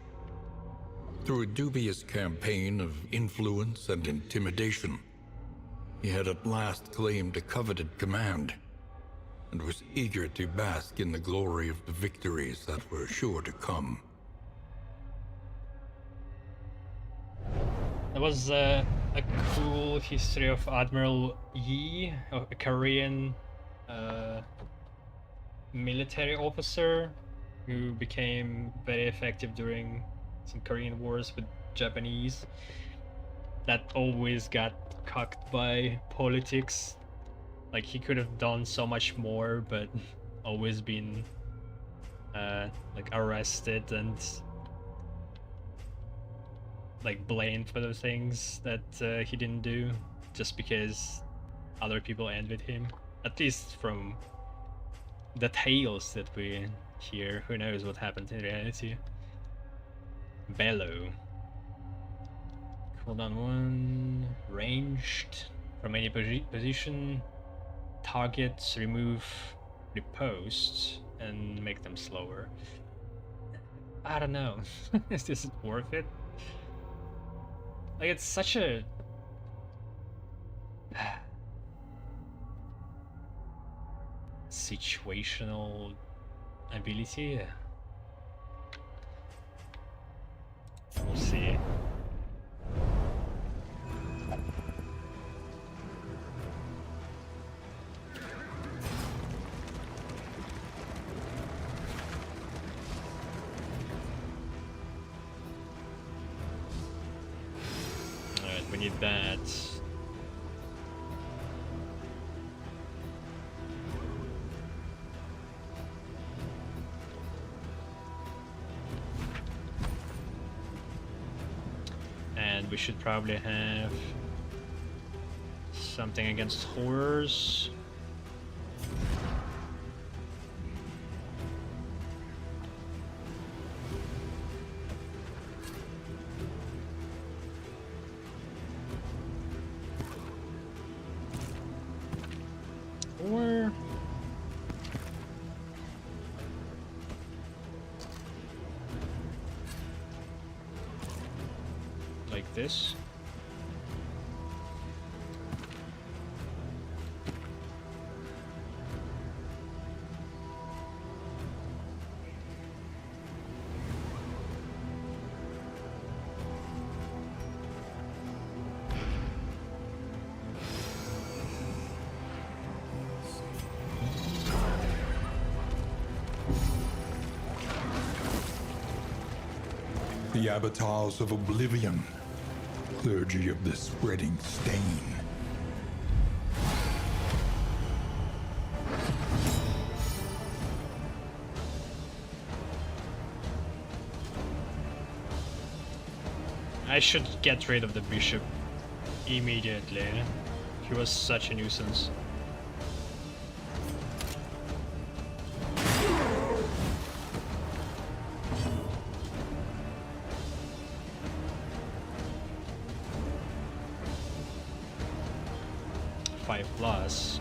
Through a dubious campaign of influence and intimidation, he had at last claimed a coveted command, and was eager to bask in the glory of the victories that were sure to come. There was a cool history of Admiral Yi, a Korean military officer who became very effective during some Korean wars with Japanese, that always got cucked by politics. Like, he could have done so much more, but always been like arrested and like blamed for the things that he didn't do, just because other people envied him. At least from the tales that we hear. Who knows what happened in reality. Bellow. Cooldown 1. Ranged. From any position. Targets remove riposte and make them slower. I don't know. Is this worth it? Like, it's such a situational ability. We'll see. Alright, we need that. And we should probably have something against horrors. Or like this. The avatars of oblivion, clergy of the spreading stain. I should get rid of the bishop immediately. He was such a nuisance. Five plus.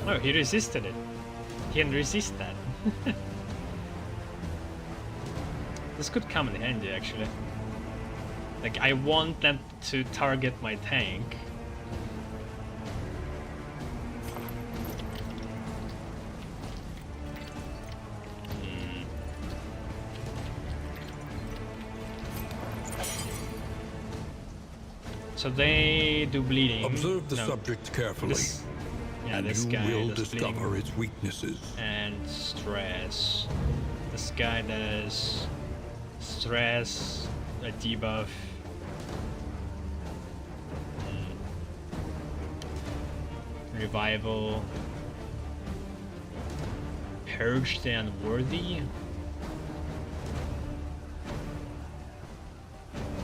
Oh, he resisted it. He can resist that. This could come in handy, actually. Like, I want them to target my tank. So they do bleeding. Observe the No, subject carefully, yeah, and this you guy will does discover bleeding its weaknesses. and stress. This guy does stress, a debuff. Revival. Purge the unworthy.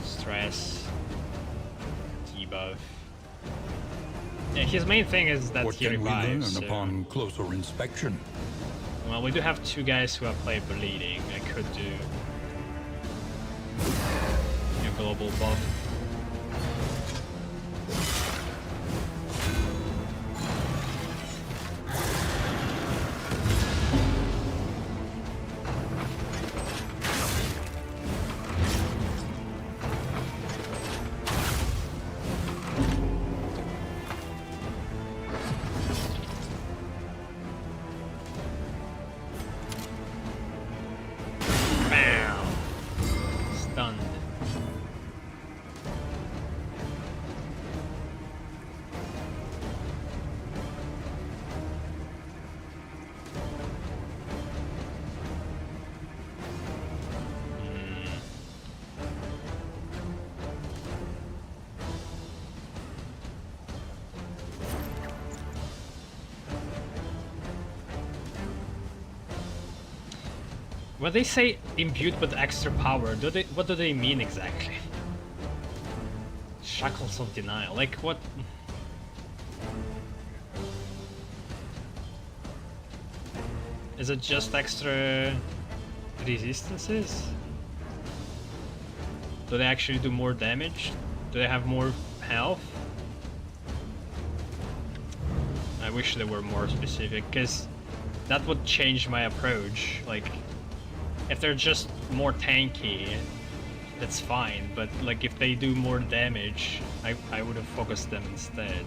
Stress. Debuff. Yeah, his main thing is that What he can we learn revives. So. upon closer inspection? Well, we do have two guys who have played bleeding. I could do a global buff. Bam! Stunned. When they say imbued with extra power, what do they mean exactly? Shackles of denial, like what? Is it just extra resistances? Do they actually do more damage? Do they have more health? I wish they were more specific, because that would change my approach. Like, if they're just more tanky, that's fine, but like if they do more damage, I would have focused them instead.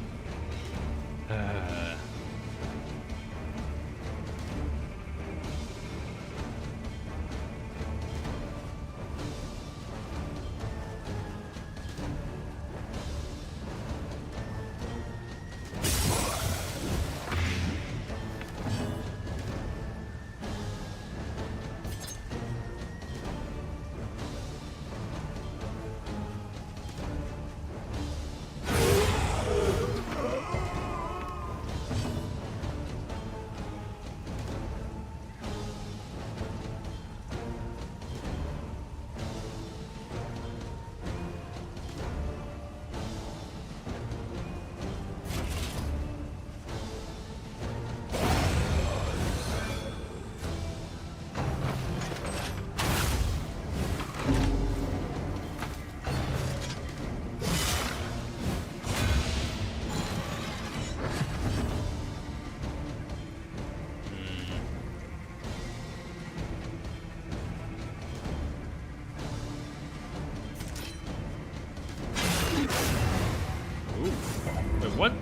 Wait, what?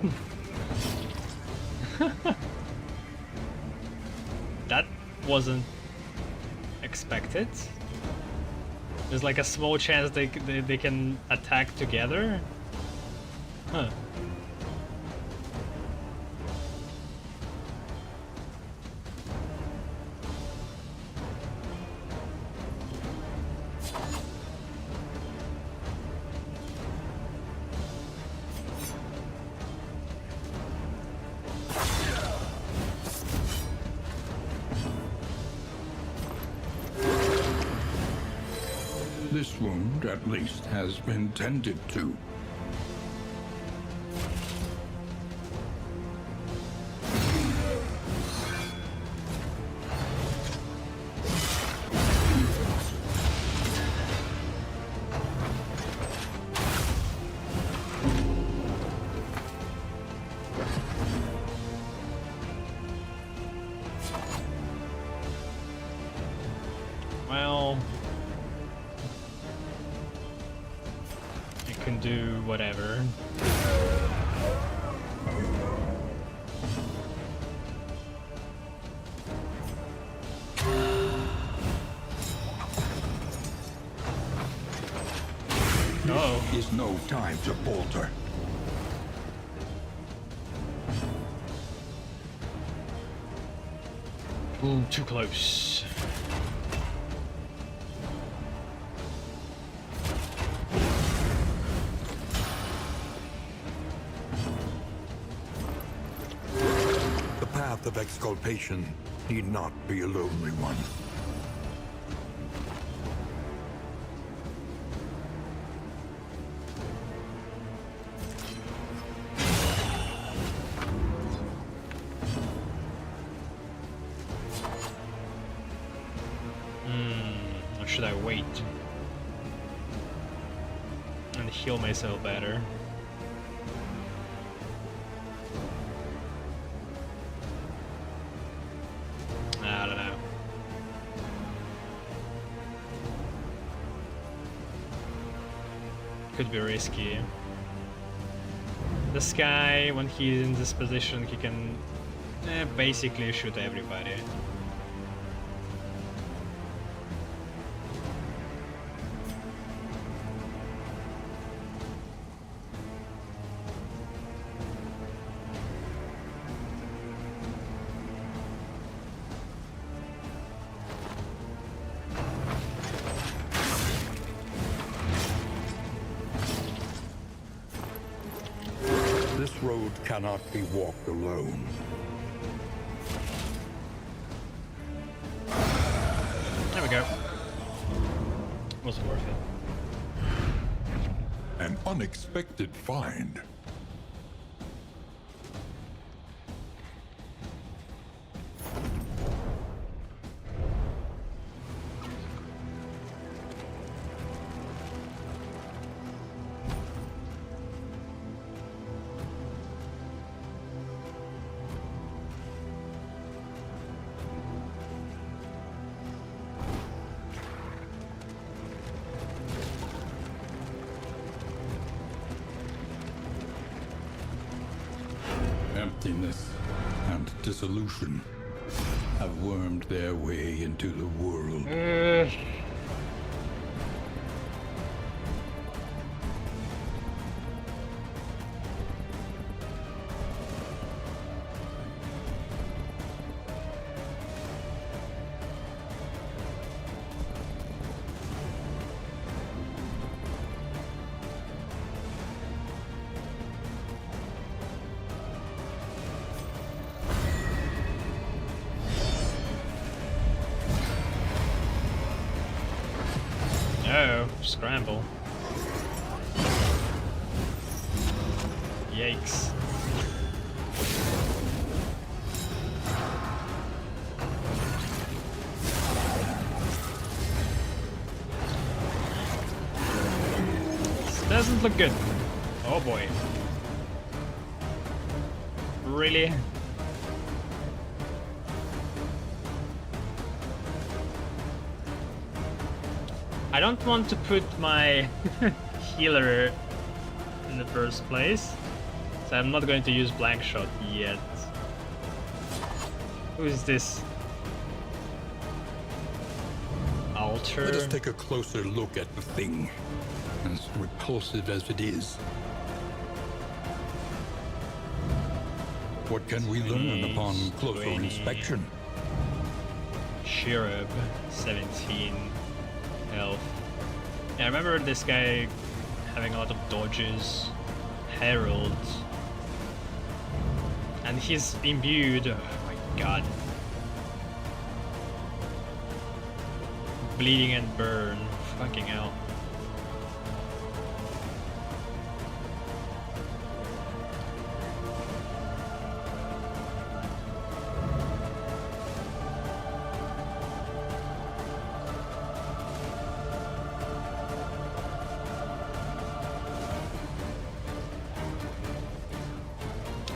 wasn't expected. There's like a small chance they can attack together. Huh. This wound, at least, has been tended to. Well, can do whatever. Oh. Is no time to falter. Ooh, too close. The path of exculpation need not be a lonely one. Or should I wait and heal myself better? I don't know. Could be risky. This guy, when he's in this position, he can basically shoot everybody. This road cannot be walked alone. There we go. Wasn't worth it. An unexpected find. Emptiness and dissolution have wormed their way into the world. Oh, scramble. Yikes. This doesn't look good. Oh boy. Really? I don't want to put my healer in the first place, so I'm not going to use blank shot yet. Who is this? altar. Let us take a closer look at the thing, as repulsive as it is. What can we learn upon closer 20. inspection? Cherub, 17 health. Yeah, I remember this guy having a lot of dodges. Herald. And he's imbued. Oh my god. Bleeding and burn. Fucking hell.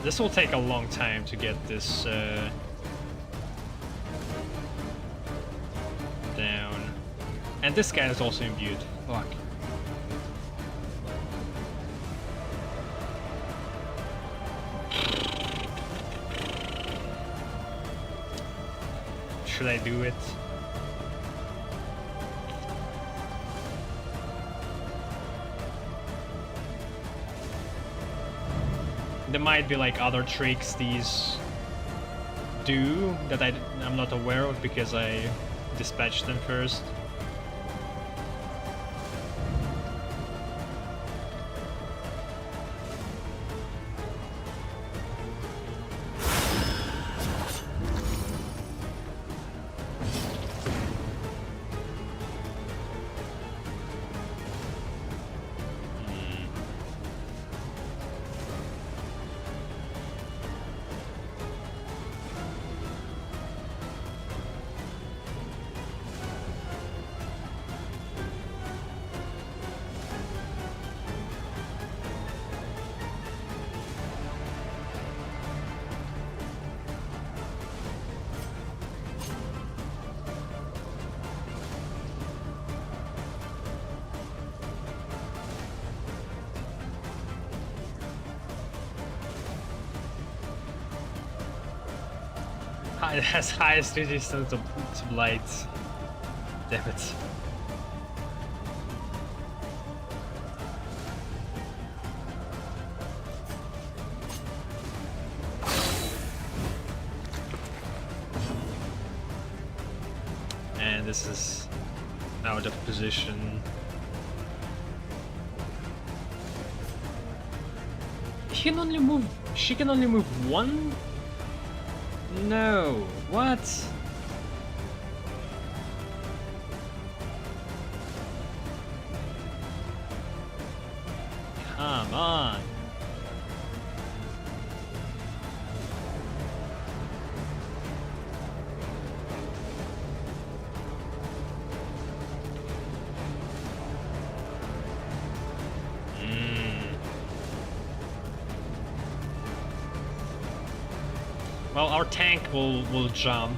This will take a long time to get this down. And this guy is also imbued. Fuck. Should I do it? There might be like other tricks these do that I'm not aware of because I dispatched them first. It has highest resistance to light. Damn it. And this is out of position. She can only move one? No, what? Come on. Well, our tank will jump,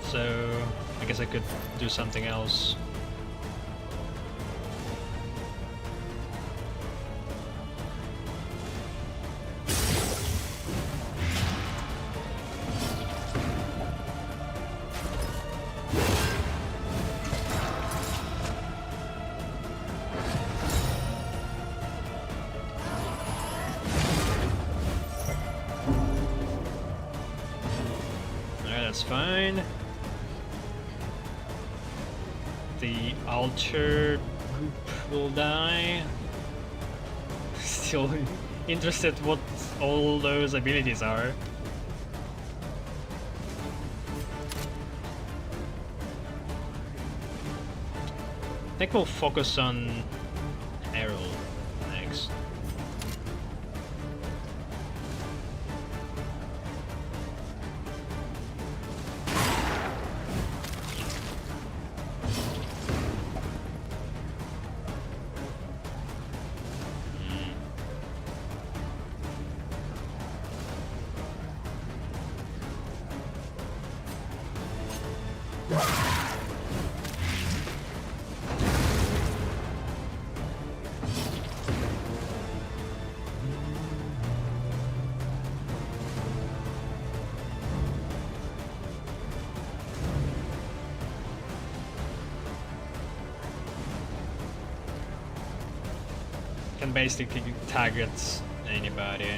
so I guess I could do something else. That's fine. The altar group will die. Still interested what all those abilities are. I think we'll focus on Herald next. can basically target anybody.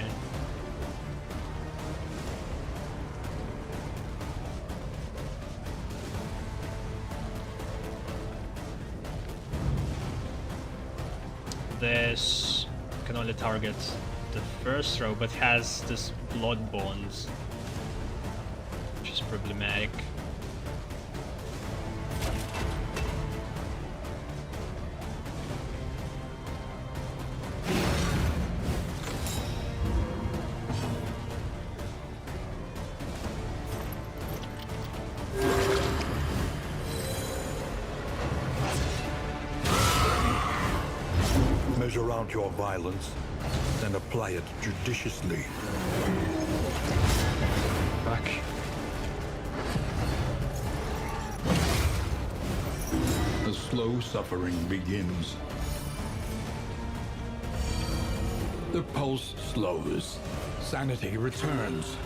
This can only target the first row, but has this blood bonds, which is problematic. Measure out your violence, then apply it judiciously. Fuck. The slow suffering begins. The pulse slows. Sanity returns.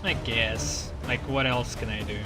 I guess. Like, what else can I do?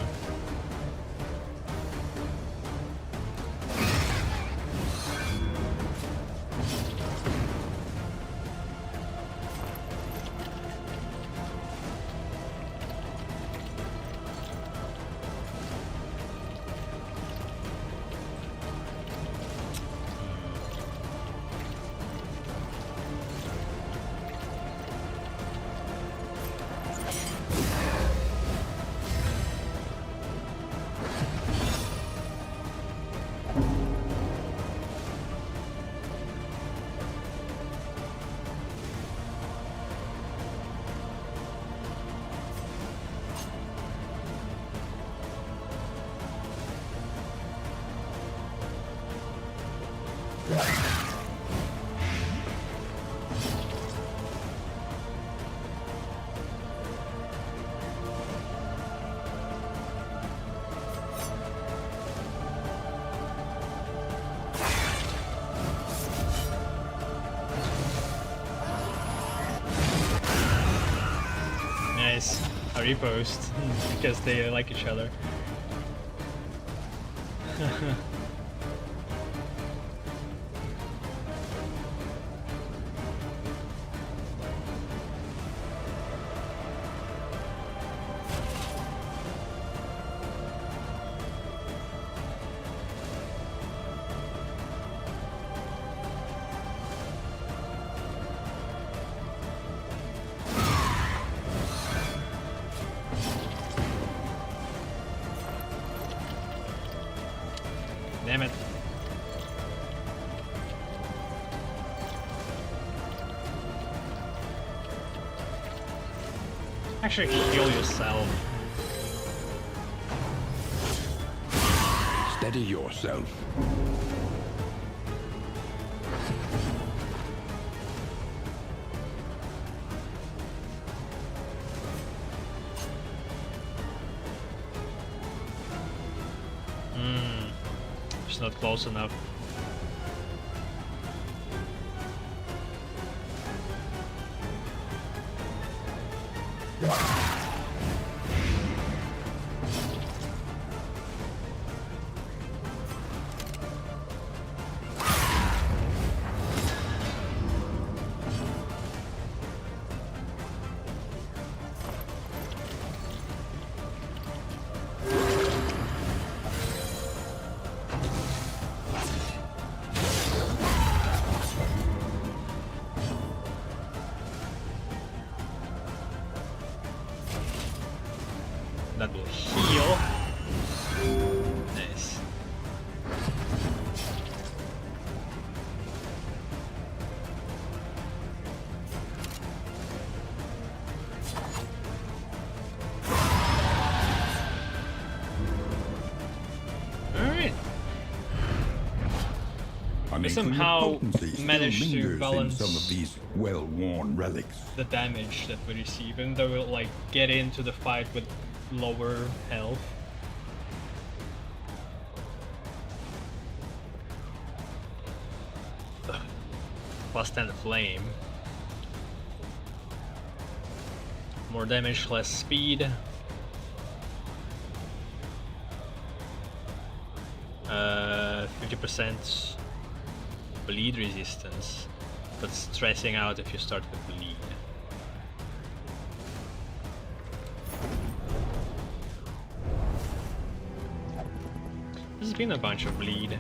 Nice. A repost. Because they like each other. Damn it. Actually, heal yourself. Steady yourself. It's not close enough. Unearthing somehow potency still managed to lingers in balance some of these well-worn relics. the damage that we receive, even though we'll like get into the fight with lower health. Plus 10 flame. More damage, less speed. 50% bleed resistance, but stressing out if you start with bleed. There's been a bunch of bleed.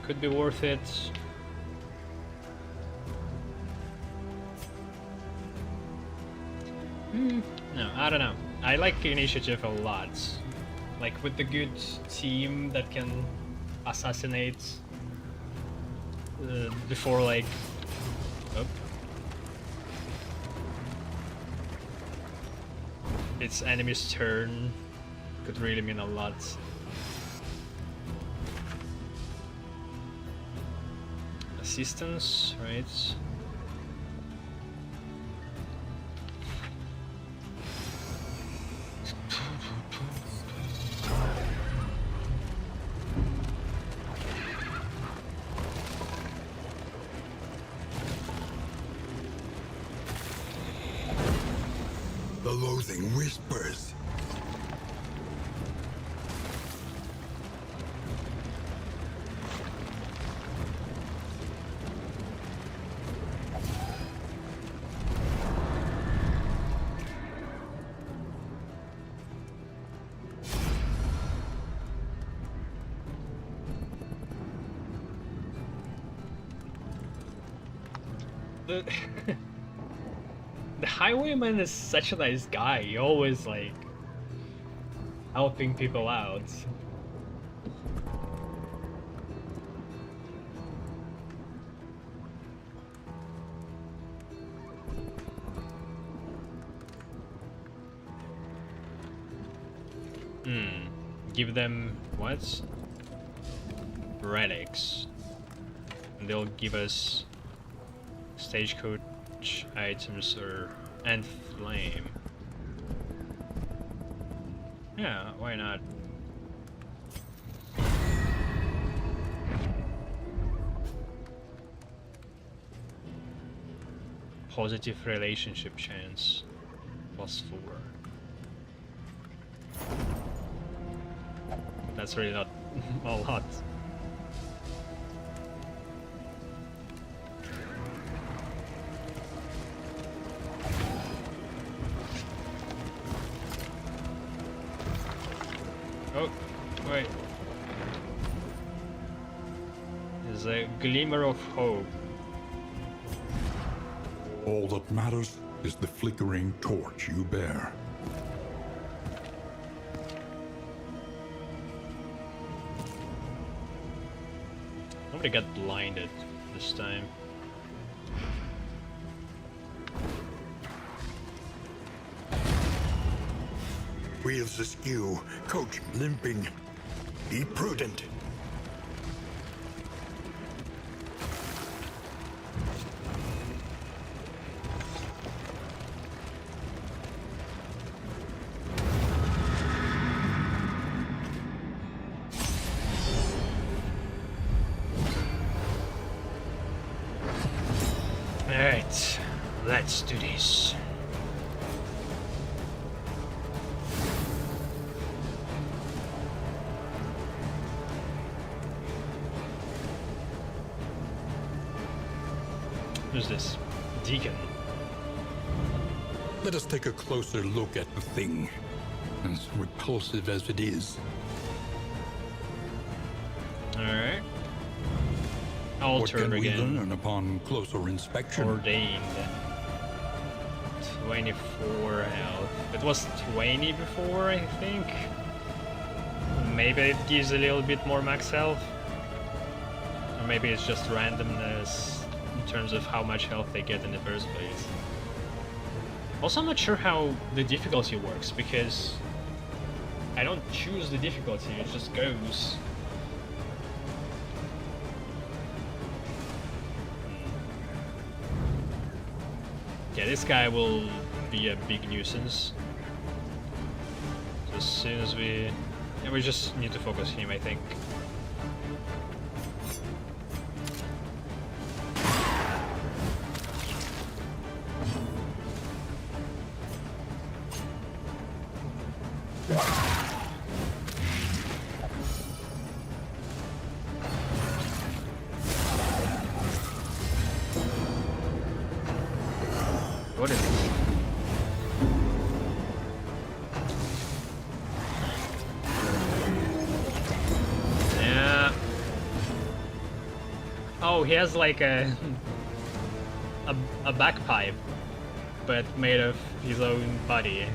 Could be worth it. No, I don't know. I like initiative a lot. Like with the good team that can assassinate before like... Oh. It's enemy's turn. Could really mean a lot. Assistance, right? The loathing whispers. The highwayman is such a nice guy. He always like helping people out. Give them what? Relics. And they'll give us stagecoach items and flame. Yeah, why not? Positive relationship chance +4. That's really not a lot. Oh, wait. There's a glimmer of hope. All that matters is the flickering torch you bear. Nobody got blinded this time. Wheels askew, coach limping. Be prudent. Alright, let's do this. Who's this? Deacon. Let us take a closer look at the thing, as repulsive as it is. Alright. What can Altered we again. learn upon closer inspection? Ordained. 24 health. It was 20 before, I think. Maybe it gives a little bit more max health. Or maybe it's just randomness in terms of how much health they get in the first place. Also, I'm not sure how the difficulty works, because I don't choose the difficulty, it just goes. Yeah, this guy will be a big nuisance. So as soon as we... Yeah, we just need to focus him, I think. What is this? Yeah. Oh, he has like a bagpipe, but made of his own body.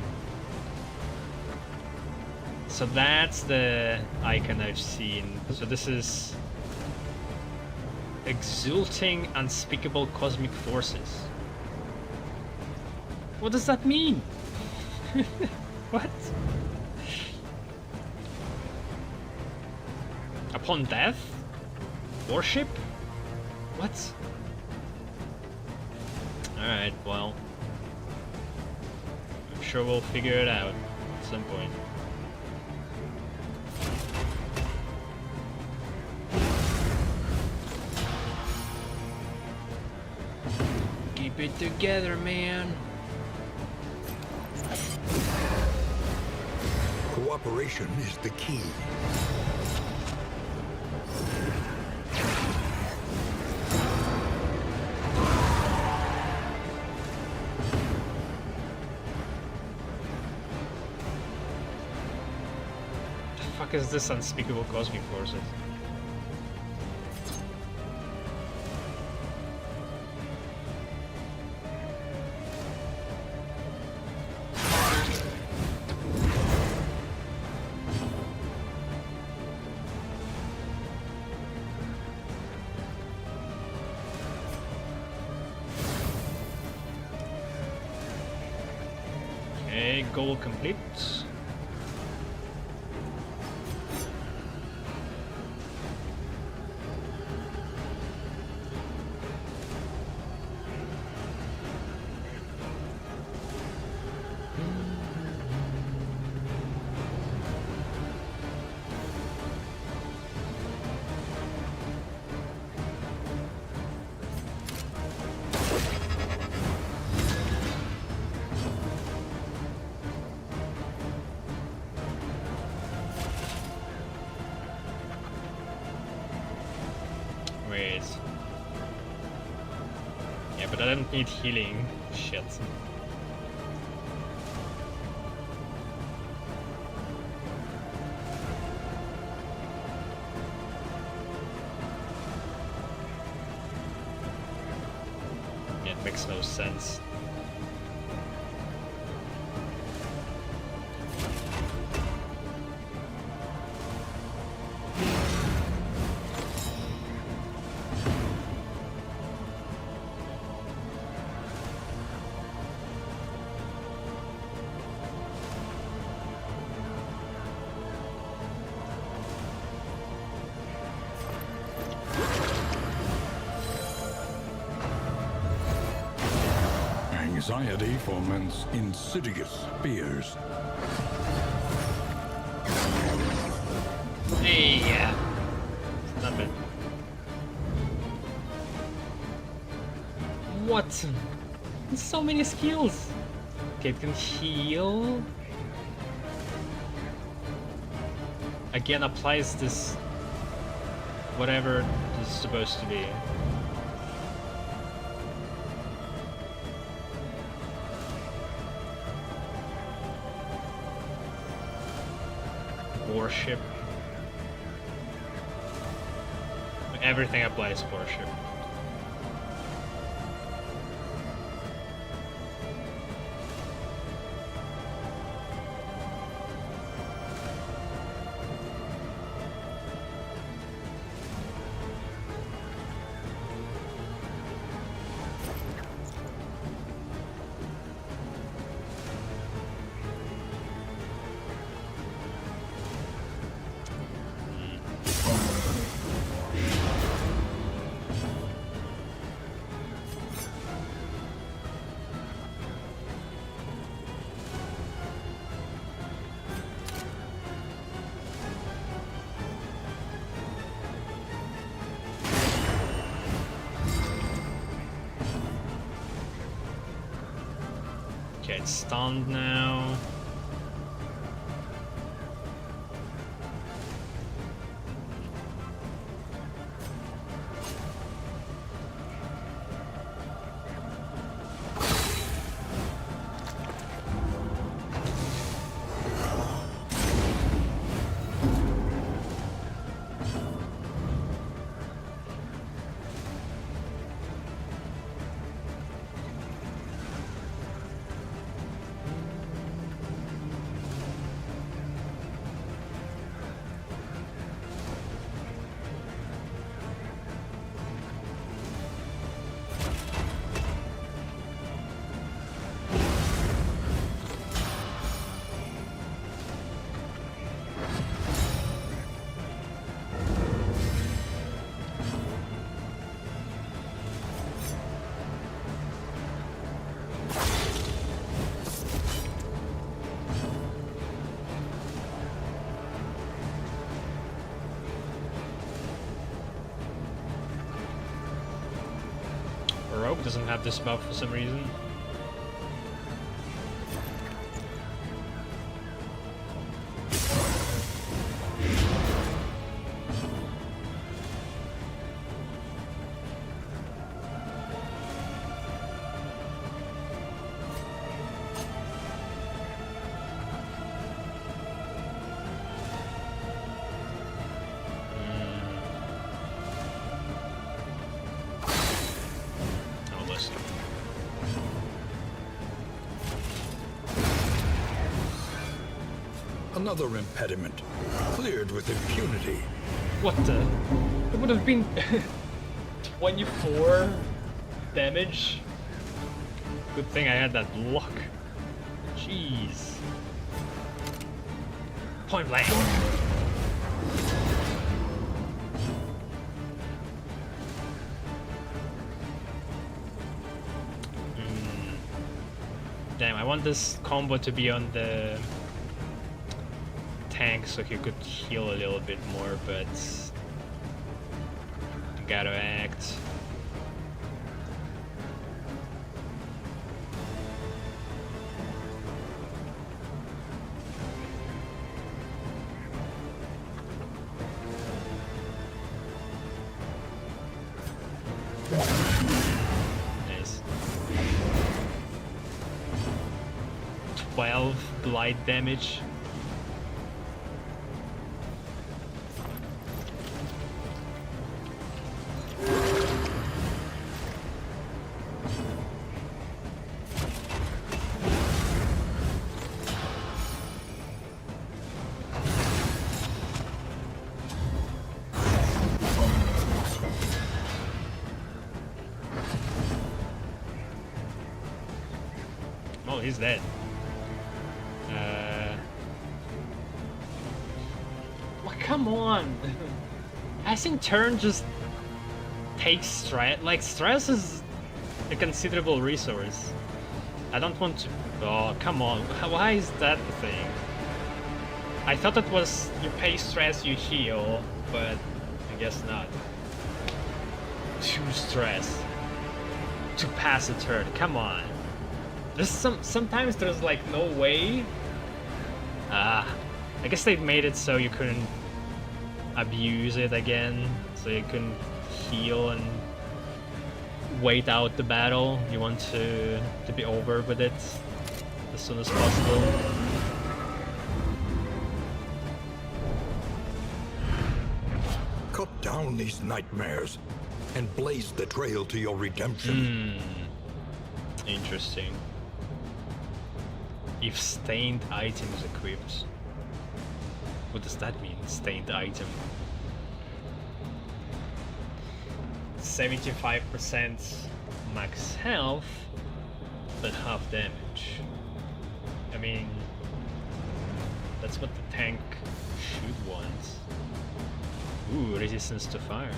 So that's the icon I've seen. So this is exulting, unspeakable cosmic forces. What does that mean? What? Upon death? Worship? What? Alright, well. I'm sure we'll figure it out at some point. Keep it together, man. Cooperation is the key. The fuck is this unspeakable cosmic forces? Okay, goal complete. Wait. Yeah, but I don't need healing. Shit. Yeah, it makes no sense. Anxiety foments insidious fears. Hey, yeah. Not bad. What? So many skills. Okay, it can heal. Again, applies this whatever this is supposed to be. Spore Ship. Everything applies Spore Ship. Okay, it's stunned now. Rogue doesn't have this buff for some reason. Another impediment, cleared with impunity. What the? It would have been 24 damage. Good thing I had that luck. Jeez. Point blank. Damn, I want this combo to be on the tank so he could heal a little bit more, but gotta act. Nice. 12 blight damage. Oh, he's dead. Well, come on! I think turn just takes stress. Like, stress is a considerable resource. I don't want to. Oh, come on. Why is that the thing? I thought it was you pay stress, you heal, but I guess not. 2 stress to pass a turn. Come on. There's sometimes there's like no way. I guess they made it so you couldn't abuse it again, so you couldn't heal and wait out the battle. You want to be over with it as soon as possible. down these nightmares and blaze the trail to your redemption. Interesting. If stained item is equipped, what does that mean, stained item? 75% max health, but half damage. I mean, that's what the tank should want. Ooh, resistance to fire.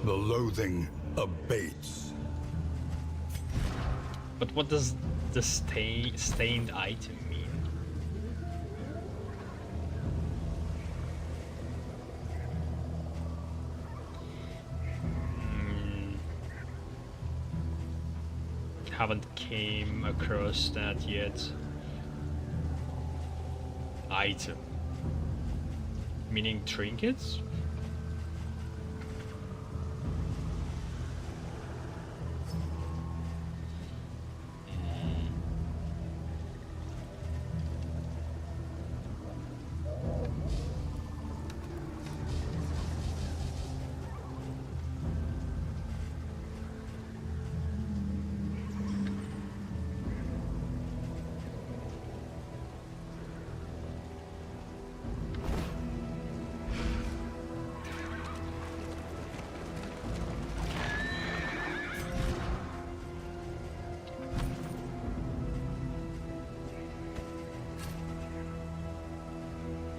The loathing abates. But what does the stained item mean? Haven't came across that yet. Item. Meaning trinkets?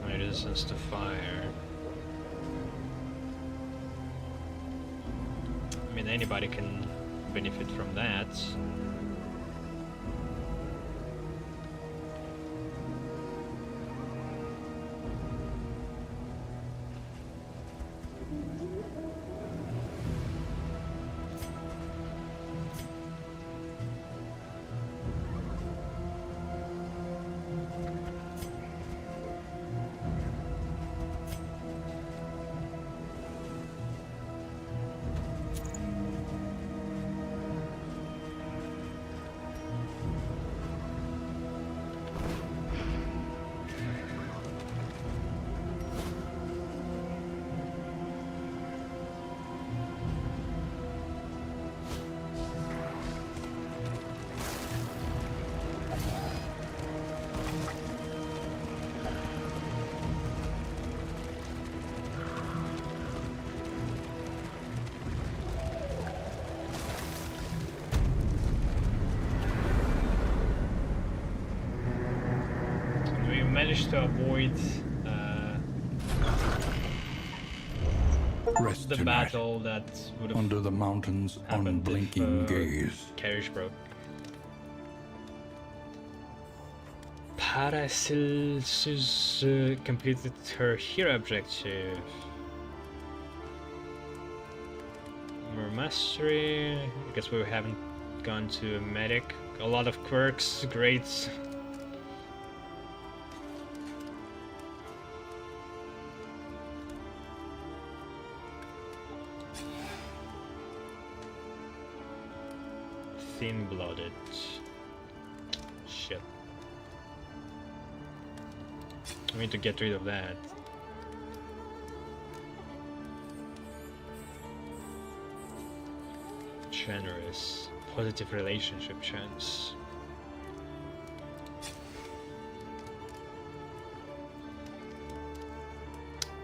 Resistance to fire. I mean, anybody can benefit from that. Managed to avoid Rest the tonight, battle that would have under the mountain's happened unblinking if gaze. carriage broke. Paracelsus completed her hero objective. More mastery. I guess we haven't gone to a medic. A lot of quirks, great. Thin-blooded. Shit. I need to get rid of that. Generous. Positive relationship chance.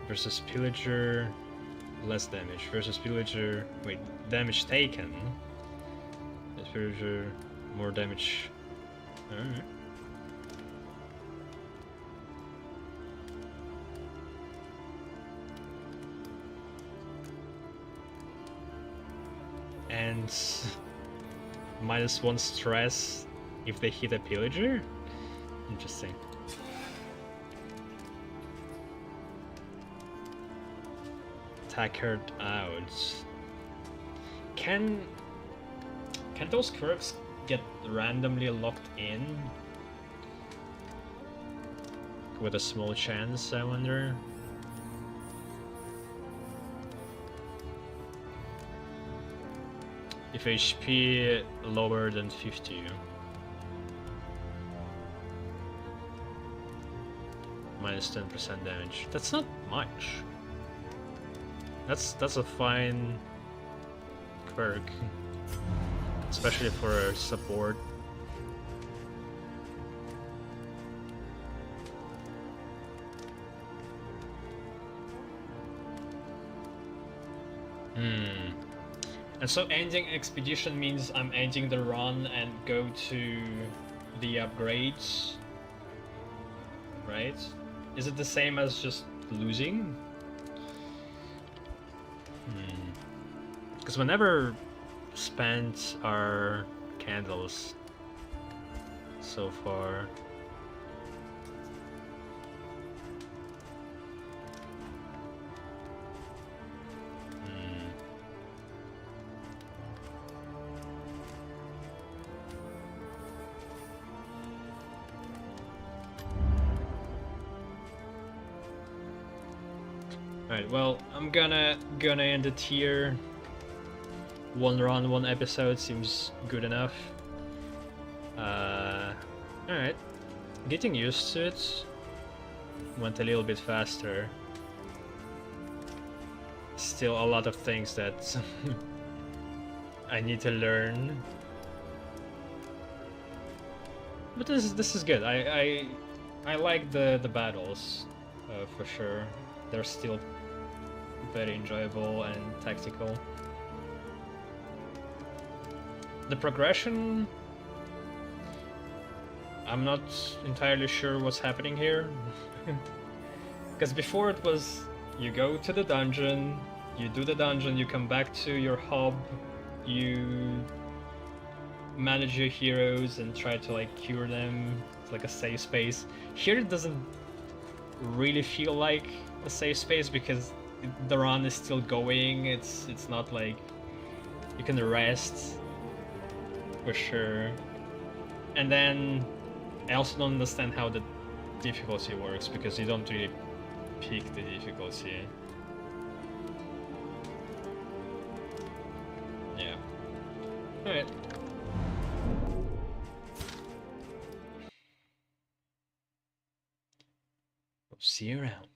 Versus pillager. Less damage. Versus pillager. Wait, damage taken. Pillager, more damage. Alright. And -1 stress if they hit a pillager? Interesting. Attack her out. Can those quirks get randomly locked in? With a small chance, I wonder. If HP lower than 50. Minus 10% damage. That's not much. That's a fine quirk, especially for support. And so ending expedition means I'm ending the run and go to the upgrades, right? Is it the same as just losing? Because we never spent our candles so far. Alright, well, I'm gonna end it here. One run, one episode seems good enough. Alright. Getting used to it. Went a little bit faster. Still a lot of things that I need to learn. But this is good. I like the battles, for sure. They're still very enjoyable and tactical. The progression, I'm not entirely sure what's happening here. Because before it was, you go to the dungeon, you do the dungeon, you come back to your hub, you manage your heroes and try to like cure them. It's like a safe space. Here it doesn't really feel like a safe space because the run is still going. It's not like you can rest for sure. And then I also don't understand how the difficulty works because you don't really pick the difficulty. Yeah. Alright. See you around.